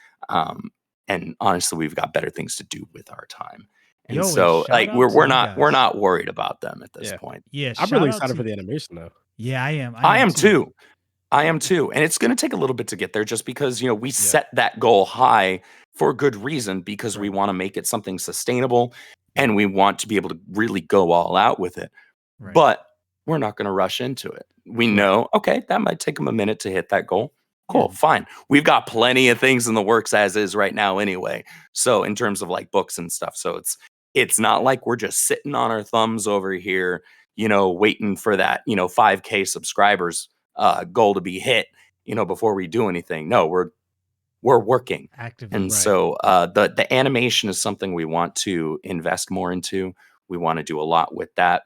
And honestly, we've got better things to do with our time. And Yo, and so shout like out we're to we're you not we're guys. not worried about them at this Yeah. point. Yeah. I'm Shout really out excited to for the animation, though. Yeah, I am. I am too. I am too. And it's going to take a little bit to get there, just because, we set that goal high for good reason, because we Right. want to make it something sustainable and we want to be able to really go all out with it. Right. But we're not going to rush into it. We know, okay, that might take them a minute to hit that goal. Cool, fine. We've got plenty of things in the works as is right now anyway. So in terms of like books and stuff, so it's not like we're just sitting on our thumbs over here, waiting for that, 5K subscribers goal to be hit, before we do anything. No, we're working. Actively. And so the animation is something we want to invest more into. We want to do a lot with that.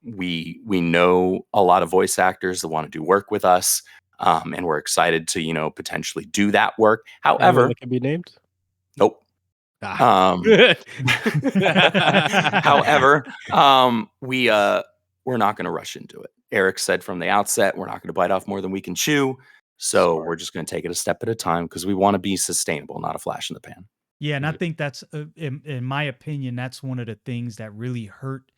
We know a lot of voice actors that want to do work with us, and we're excited to potentially do that work. Anyone However, that can be named? nope. Um, Good. However, we're not going to rush into it. Eric said from the outset, we're not going to bite off more than we can chew. So Smart. we're just going to take it a step at a time because we want to be sustainable, not a flash in the pan. Yeah, and I Mhm. think that's, in my opinion, that's one of the things that really hurt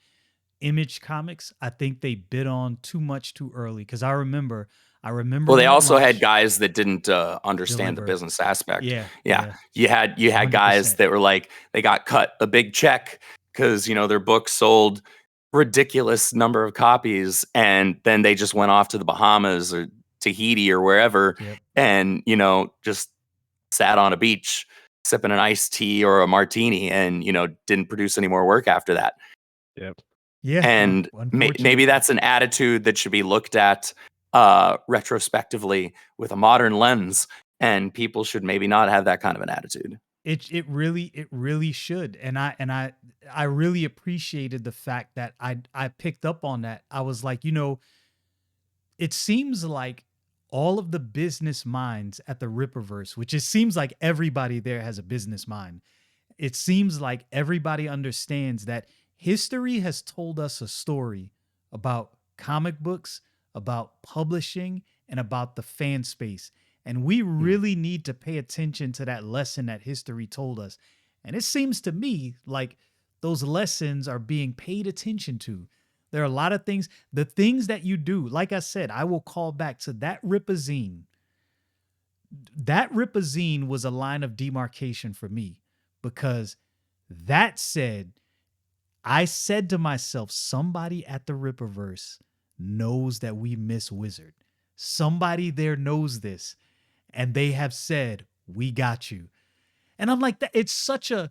Image Comics. I think they bid on too much too early because I remember Well, they when it also had launched. guys that didn't understand the Deliver. business aspect. Yeah, Yeah, yeah, you had guys 100%. that were like they got cut a big check because their book sold ridiculous number of copies, and then they just went off to the Bahamas or Tahiti or wherever, Yep. and just sat on a beach sipping an iced tea or a martini, and didn't produce any more work after that. Yep. Yeah, And maybe unfortunately. that's an attitude that should be looked at retrospectively with a modern lens, and people should maybe not have that kind of an attitude. It really should. And I really appreciated the fact that I picked up on that. I was like, it seems like all of the business minds at the Rippaverse, which it seems like everybody there has a business mind. It seems like everybody understands that history has told us a story about comic books, about publishing, and about the fan space. And we really need to pay attention to that lesson that history told us. And it seems to me like those lessons are being paid attention to. There are a lot of things, the things that you do, like I said, I will call back to that Ripazine. That Ripazine was a line of demarcation for me because that said, I said to myself, somebody at the Rippaverse knows that we miss Wizard. Somebody there knows this. And they have said, we got you. And I'm like, that it's such a,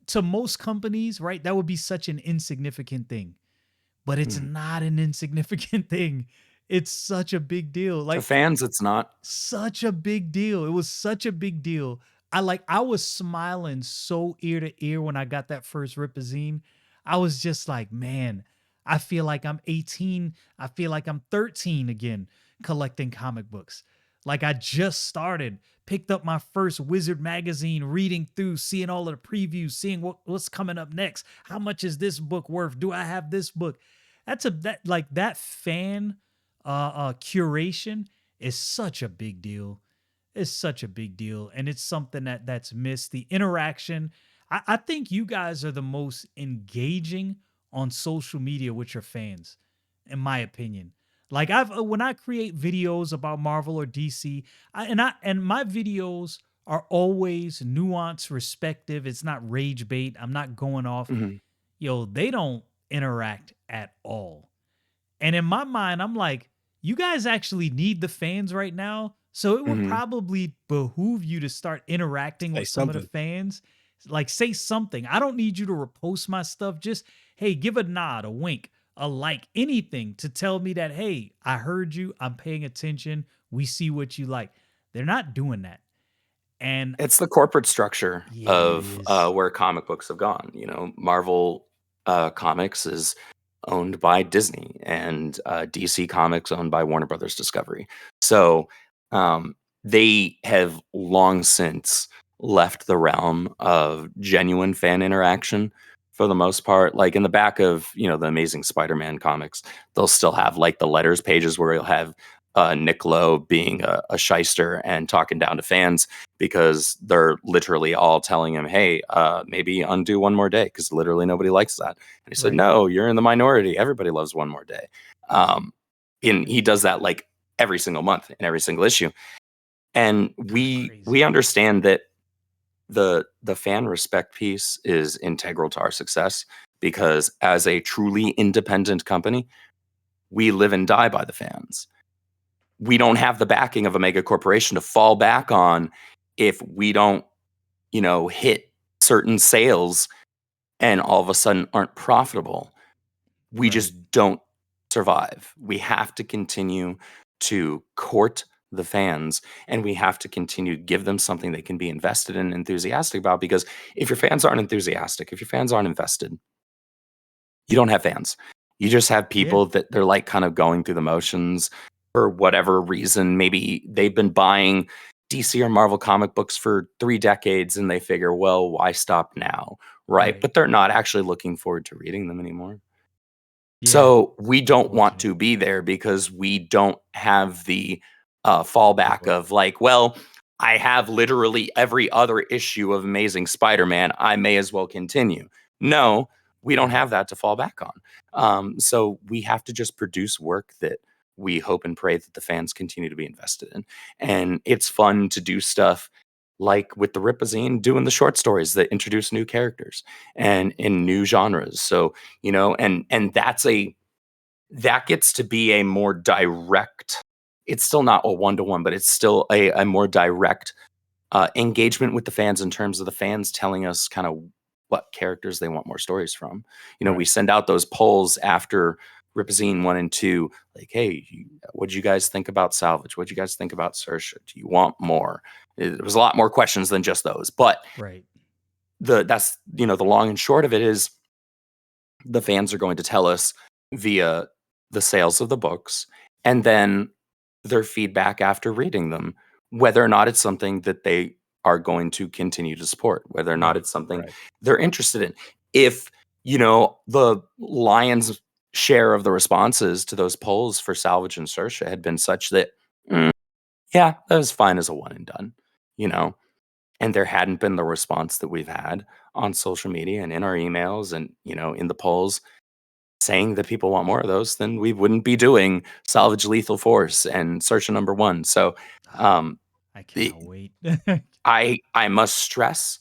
to most companies, right? That would be such an insignificant thing. But it's Mhm. not an insignificant thing. It's such a big deal. To Like, fans, it's not. such a big deal. It was such a big deal. I was smiling so ear to ear when I got that first Ripazine. I was just like, man, I feel like I'm 18. I feel like I'm 13 again collecting comic books. Like I just started, picked up my first Wizard magazine, reading through, seeing all of the previews, seeing what's coming up next. How much is this book worth? Do I have this book? That fan curation is such a big deal. It's such a big deal. And it's something that's missed. The interaction. I think you guys are the most engaging on social media with your fans, in my opinion. Like when I create videos about Marvel or DC, and my videos are always nuanced, respective. It's not rage bait. I'm not going off. Mhm. They don't interact at all. And in my mind, I'm like, you guys actually need the fans right now. So it would Mhm. probably behoove you to start interacting Say with some of the something. fans. Like, say something. I don't need you to repost my stuff. Just, hey, give a nod, a wink, a like, anything to tell me that, hey, I heard you. I'm paying attention. We see what you like. They're not doing that. And It's the corporate structure yeah, it of is. where comic books have gone. Marvel Comics is owned by Disney, and DC Comics owned by Warner Brothers Discovery. So um, they have long since left the realm of genuine fan interaction for the most part. Like in the back of the Amazing Spider-Man comics, they'll still have like the letters pages where you'll have Nick Lowe being a shyster and talking down to fans because they're literally all telling him, hey, maybe undo One More Day because literally nobody likes that. And he said, Right. no, you're in the minority. Everybody loves One More Day. And he does that like every single month in every single issue. And Kind of we crazy. understand that the fan respect piece is integral to our success because as a truly independent company, we live and die by the fans. We don't have the backing of a mega corporation to fall back on if we don't hit certain sales and all of a sudden aren't profitable. We Right. just don't survive. We have to continue to court the fans, and we have to continue to give them something they can be invested in and enthusiastic about, because if your fans aren't enthusiastic, if your fans aren't invested, you don't have fans. You just have Yeah. people that they're like kind of going through the motions for whatever reason. Maybe they've been buying DC or Marvel comic books for 3 decades and they figure, well, why stop now? Right. Right. But they're not actually looking forward to reading them anymore. Yeah. So we It's don't want unfortunate. to be there because we don't have the fallback Support. of like, well, I have literally every other issue of Amazing Spider-Man. I may as well continue. No, we don't Right. have that to fall back on. So we have to just produce work that we hope and pray that the fans continue to be invested in. And it's fun to do stuff like with the Ripazine, doing the short stories that introduce new characters and in new genres. So, and that gets to be a more direct, it's still not a one-to-one, but it's still a more direct engagement with the fans in terms of the fans telling us kind of what characters they want more stories from. We Right. send out those polls after Ripazine 1 and 2, like, hey, what do you guys think about Salvage? What do you guys think about Saoirse? Do you want more? There was a lot more questions than just those, but Right. that's the long and short of it is the fans are going to tell us via the sales of the books and then their feedback after reading them, whether or not it's something that they are going to continue to support, whether or not Right. it's something Right. they're interested in. If, the lion's share of the responses to those polls for Salvage and Saoirse had been such that, "Mm, yeah, that was fine as a one and done, you know, and there hadn't been the response that we've had on social media and in our emails and, in the polls saying that people want more of those, then we wouldn't be doing Salvage Lethal Force and Search Number One. So, um, I the, cannot wait. I must stress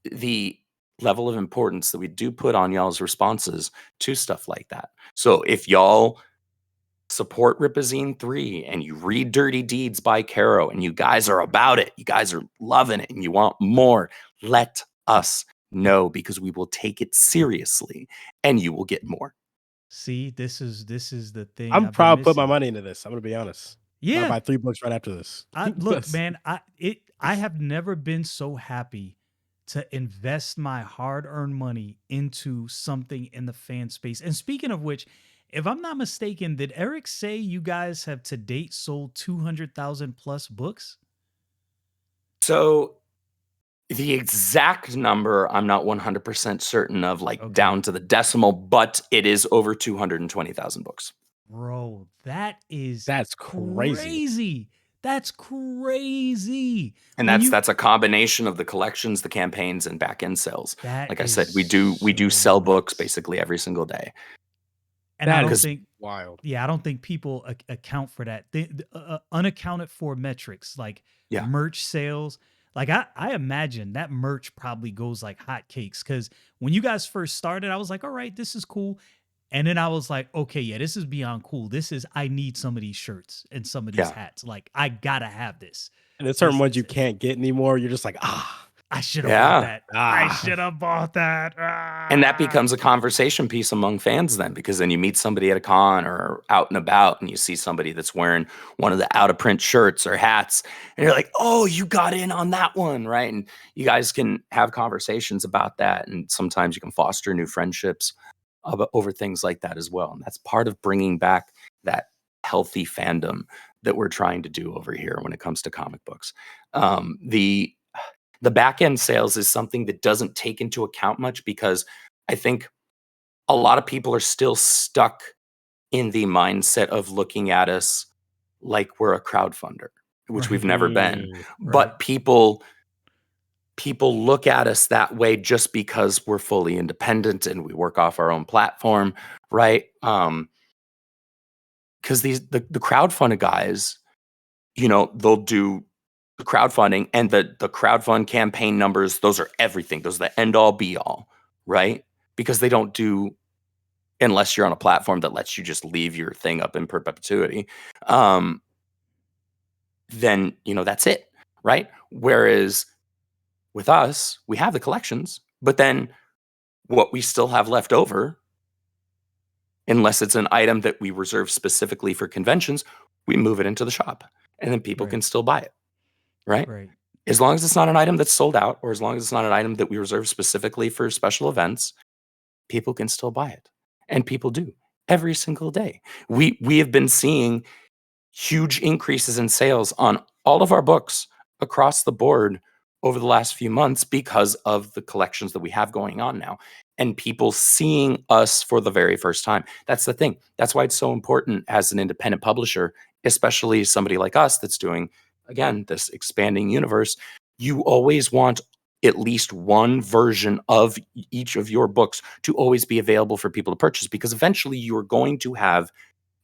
the level of importance that we do put on y'all's responses to stuff like that. So if y'all support Ripazine 3 and you read Dirty Deeds by Caro and you guys are about it, you guys are loving it and you want more, let us know because we will take it seriously and you will get more. See, this is the thing I'm I've been proud to put my missing. money into this. I'm gonna be honest. I'm gonna Yeah. buy 3 books right after this. I look, That's man, I have never been so happy to invest my hard-earned money into something in the fan space. And speaking of which, if I'm not mistaken, did Eric say you guys have to date sold 200,000 plus books? So the exact number, I'm not 100% certain of, like Okay. down to the decimal, but it is over 220,000 books. Bro, that is that's crazy. crazy. That's crazy. And When that's you that's a combination of the collections, the campaigns, and back end sales. that Like I is said, we do so sell books nuts. basically every single day. And I That don't is Because think wild. yeah, I don't think people account for that. Unaccounted for metrics like yeah, merch sales. Like I imagine that merch probably goes like hotcakes because when you guys first started, I was like, all right, this is cool. And then I was like, okay, yeah, this is beyond cool. I need some of these shirts and some of these yeah. hats. Like, I gotta have this. And there's certain This, ones you can't get anymore. You're just like, I should have bought Yeah. that. I ah. should have bought that. And that becomes a conversation piece among fans then, because then you meet somebody at a con or out and about and you see somebody that's wearing one of the out of print shirts or hats and you're like, oh, you got in on that one, right? And you guys can have conversations about that. And sometimes you can foster new friendships over things like that as well. And that's part of bringing back that healthy fandom that we're trying to do over here when it comes to comic books. The back end sales is something that doesn't take into account much because I think a lot of people are still stuck in the mindset of looking at us like we're a crowdfunder, which we've Right. never been. Right. But people look at us that way just because we're fully independent and we work off our own platform, right? Because the crowdfunded guys, they'll do the crowdfunding and the crowdfund campaign numbers, those are everything. Those are the end all be all, right? Because they don't do, unless you're on a platform that lets you just leave your thing up in perpetuity, then, that's it, right? Whereas with us, we have the collections, but then what we still have left over, unless it's an item that we reserve specifically for conventions, we move it into the shop and then people Right. can still buy it, right? Right. As long as it's not an item that's sold out or as long as it's not an item that we reserve specifically for special events, people can still buy it. And people do every single day. We have been seeing huge increases in sales on all of our books across the board over the last few months because of the collections that we have going on now and people seeing us for the very first time. That's the thing. That's why it's so important as an independent publisher, especially somebody like us that's doing, again, this expanding universe. You always want at least one version of each of your books to always be available for people to purchase, because eventually you're going to have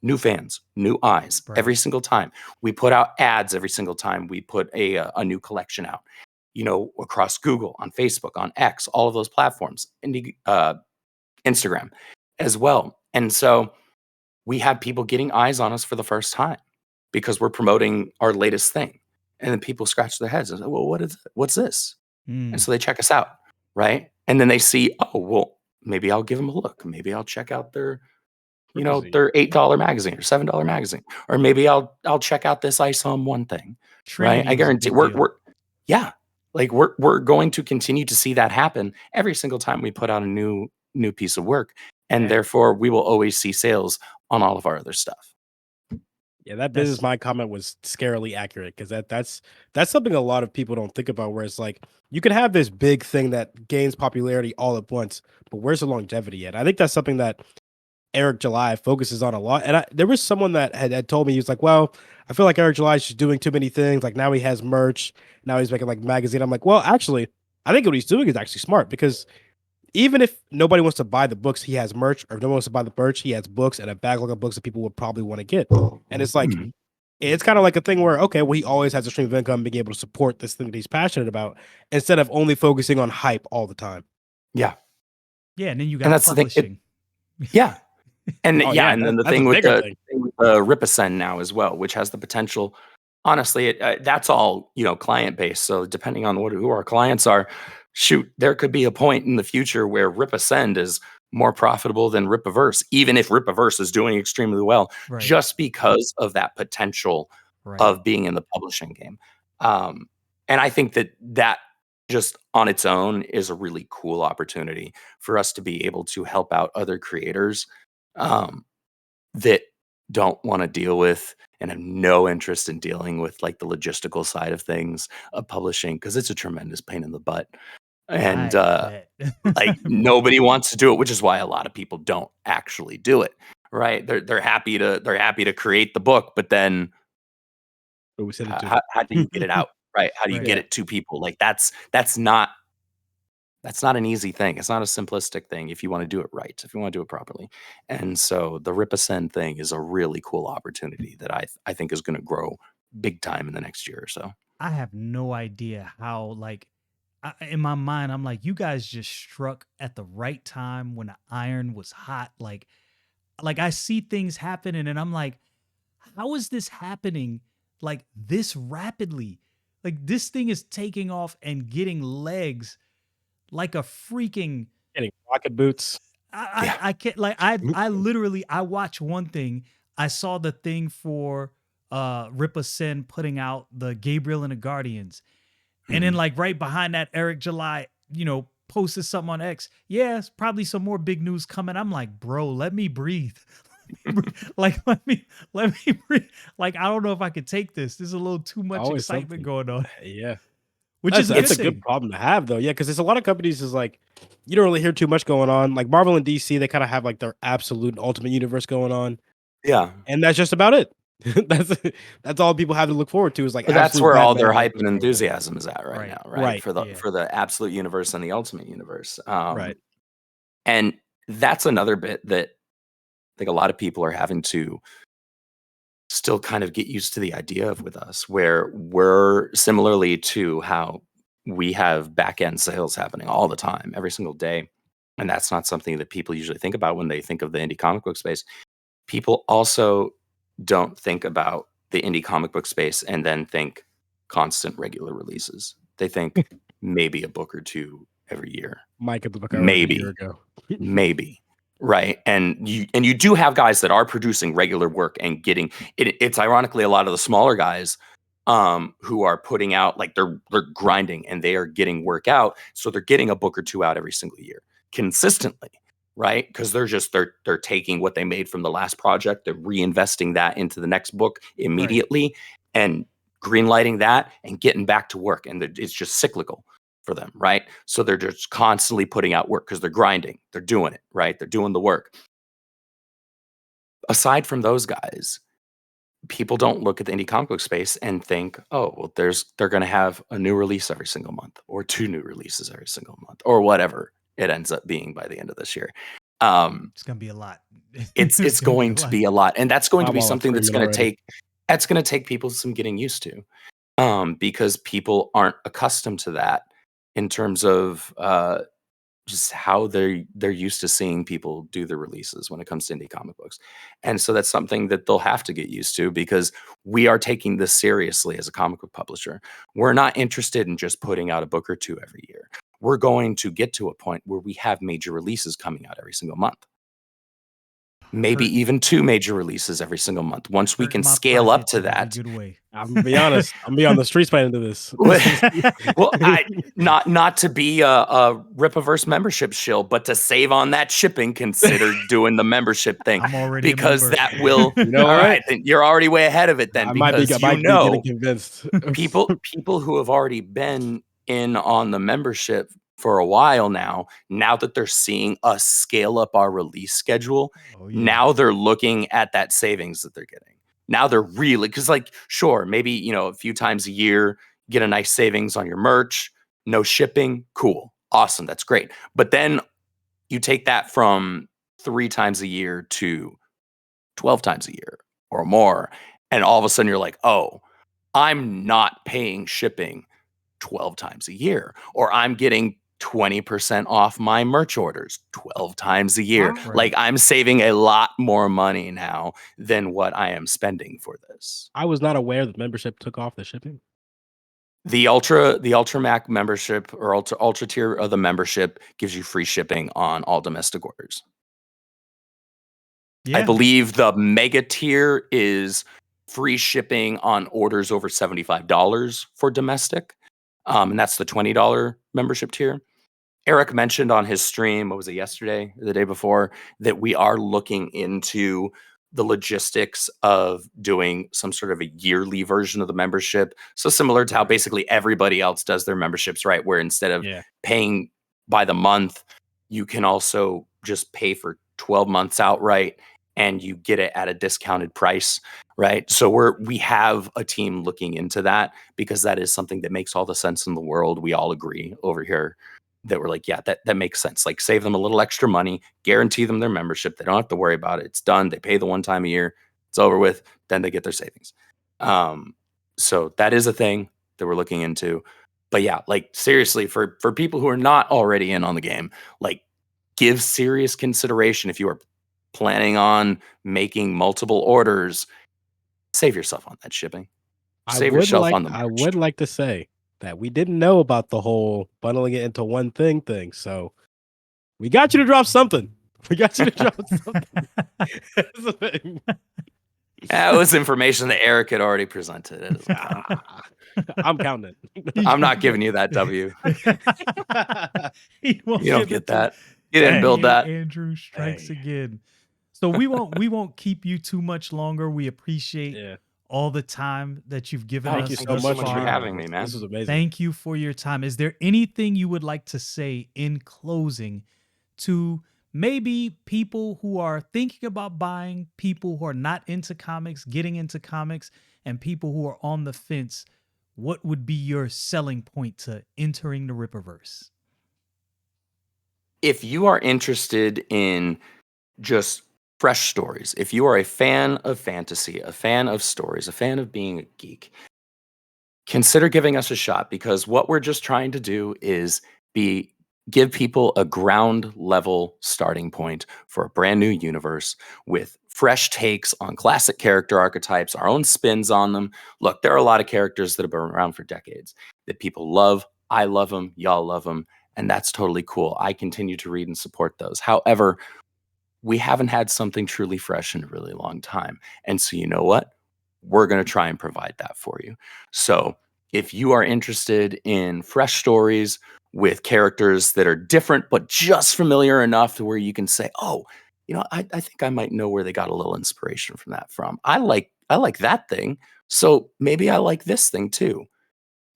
new fans, new eyes every Right. single time. We put out ads every single time we put a new collection out, across Google, on Facebook, on X, all of those platforms, and Instagram as well. And so we have people getting eyes on us for the first time because we're promoting our latest thing. And then people scratch their heads and say, well, what's this? And Mm. so they check us out, right? And then they see, oh, well, maybe I'll give them a look. Maybe I'll check out their Crazy. their $8 magazine or $7 magazine, or maybe I'll check out this Ice Home One thing, right? Trinity I was a guarantee big deal. yeah, like we're going to continue to see that happen every single time we put out a new piece of work, and Yeah. therefore we will always see sales on all of our other stuff. Yeah, that That's business mind comment was scarily accurate because that's something a lot of people don't think about. Where it's like you can have this big thing that gains popularity all at once, but where's the longevity at? I think that's something that Eric July focuses on a lot. And there was someone that had told me, he was like, well, I feel like Eric July is just doing too many things. Like now he has merch, now he's making like magazine. I'm like, well, actually, I think what he's doing is actually smart because even if nobody wants to buy the books, he has merch, or if no one wants to buy the merch, he has books and a backlog of books that people would probably want to get. And it's like, Mhm. it's kind of like a thing where, okay, well, he always has a stream of income, being able to support this thing that he's passionate about instead of only focusing on hype all the time. Yeah, yeah, and then you and got that's the thing. publishing. Yeah, and Oh yeah, yeah, and then the that's a thing with bigger the thing. Rippaverse now as well, which has the potential. Honestly, that's all client based. So depending on who our clients are, shoot, there could be a point in the future where Ripasend is more profitable than Rippaverse, even if Rippaverse is doing extremely well, Right. just because of that potential Right. of being in the publishing game. And I think that just on its own is a really cool opportunity for us to be able to help out other creators um, that don't want to deal with and have no interest in dealing with like the logistical side of things of publishing, because it's a tremendous pain in the butt. And I bet. like nobody wants to do it, which is why a lot of people don't actually do it. Right? They're happy to create the book, but then But we said it too. how do you get it out? Right? How do you Right. get it to people? Like that's not an easy thing. It's not a simplistic thing if you want to do it right, if you want to do it properly. And so the Ripasend thing is a really cool opportunity that I think is going to grow big time in the next year or so. I have no idea how, like, in my mind, I'm like, you guys just struck at the right time when the iron was hot. Like I see things happen, and then I'm like, how is this happening like this rapidly? Like this thing is taking off and getting legs like a freaking Getting rocket boots. Yeah. I can't like I literally I watched one thing. I saw the thing for Ripa Sen putting out the Gabriel and the Guardians. And then Mhm. like right behind that, Eric July, posted something on X. Yeah, it's probably some more big news coming. I'm like, bro, let me breathe. Like let me breathe. Like I don't know if I could take this. There's a little too much Always excitement something. going on, Yeah. which That's is a that's good a good thing. problem to have though. Yeah, because there's a lot of companies is like you don't really hear too much going on. Like Marvel and DC, they kind of have like their absolute ultimate universe going on, Yeah. and that's just about it. that's that's all people have to look forward to is like But that's absolute where all Batman their hype universe and going on. enthusiasm is at right Right. now, right? Right. For the Yeah. for the absolute universe and the ultimate universe. Right. And that's another bit that I think a lot of people are having to still kind of get used to the idea of with us, where we're similarly to how we have back end sales happening all the time, every single day. And that's not something that people usually think about when they think of the indie comic book space. People also don't think about the indie comic book space and then think constant regular releases. They think maybe a book or two every year. Mike at the book I wrote a year Maybe. ago. Maybe. Right. And you do have guys that are producing regular work and getting it's ironically a lot of the smaller guys who are putting out like they're grinding and they are getting work out. So they're getting a book or two out every single year consistently. Right. Because they're taking what they made from the last project, they're reinvesting that into the next book immediately and greenlighting that and getting back to work. And it's just cyclical for them, right? So they're just constantly putting out work because they're grinding. They're doing it, right? They're doing the work. Aside from those guys, people don't look at the indie comic book space and think, oh, well, they're going to have a new release every single month or 2 new releases every single month or whatever it ends up being by the end of this year. It's going to be a lot. It's going to be a lot. And that's going to be I'm all something that's screaming going to already. take people some getting used to. Because people aren't accustomed to that in terms of just how they're used to seeing people do the releases when it comes to indie comic books. And so that's something that they'll have to get used to because we are taking this seriously as a comic book publisher. We're not interested in just putting out a book or 2 every year. We're going to get to a point where we have major releases coming out every single month. Maybe even 2 major releases every single month. Once we can scale up to that. I'm gonna be honest. I'm gonna be on the streets by the end of this. Well, not to be a Rippaverse membership shill, but to save on that shipping, consider doing the membership thing. I'm already because a member. that will. You know all what? right, then you're already way ahead of it. Then I might be getting convinced. people who have already been in on the membership for a while now that they're seeing us scale up our release schedule, now they're looking at that savings that they're getting. Now they're really, because like, sure, maybe, a few times a year, get a nice savings on your merch, no shipping, cool, awesome, that's great. But then you take that from 3 times a year to 12 times a year or more, and all of a sudden you're like, oh, I'm not paying shipping 12 times a year, or I'm getting 20% off my merch orders 12 times a year. Right. Like I'm saving a lot more money now than what I am spending for this. I was not aware that membership took off the shipping. The Ultra Mac membership or Ultra tier of the membership gives you free shipping on all domestic orders. I believe the mega tier is free shipping on orders over $75 for domestic. And that's the $20 membership tier. Eric mentioned on his stream, what was it, yesterday or the day before, that we are looking into the logistics of doing some sort of a yearly version of the membership. So similar to how basically everybody else does their memberships, right? Where instead of paying by the month, you can also just pay for 12 months outright and you get it at a discounted price, right? So we have a team looking into that because that is something that makes all the sense in the world. We all agree over here that we're like, yeah, that makes sense. Like save them a little extra money, guarantee them their membership. They don't have to worry about it. It's done. They pay the one time a year. It's over with. Then they get their savings. So that is a thing that we're looking into. But yeah, like seriously, for people who are not already in on the game, like give serious consideration if you are planning on making multiple orders. Save yourself on that shipping. Save yourself on the merch. I would like to say that we didn't know about the whole bundling it into one thing. So we got you to drop something. That was information that Eric had already presented. I'm counting it. I'm not giving you that W. You don't get that. You didn't build that. Andrew strikes again. So we won't keep you too much longer. We appreciate all the time that you've given us. Thank you so much for having me, man. This was amazing. Thank you for your time. Is there anything you would like to say in closing to maybe people who are thinking about buying, people who are not into comics, getting into comics, and people who are on the fence? What would be your selling point to entering the Rippaverse? If you are interested in just fresh stories, if you are a fan of fantasy, a fan of stories, a fan of being a geek, consider giving us a shot, because what we're just trying to do is give people a ground level starting point for a brand new universe with fresh takes on classic character archetypes, our own spins on them. Look, there are a lot of characters that have been around for decades that people love. I love them. Y'all love them. And that's totally cool. I continue to read and support those. However, we haven't had something truly fresh in a really long time. And so you know what? We're going to try and provide that for you. So if you are interested in fresh stories with characters that are different, but just familiar enough to where you can say, oh, I think I might know where they got a little inspiration from that from. I like that thing, so maybe I like this thing too.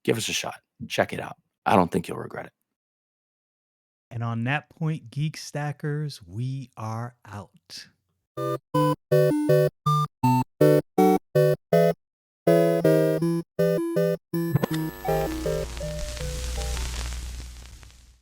Give us a shot. Check it out. I don't think you'll regret it. And on that point, Geek Stackers, we are out.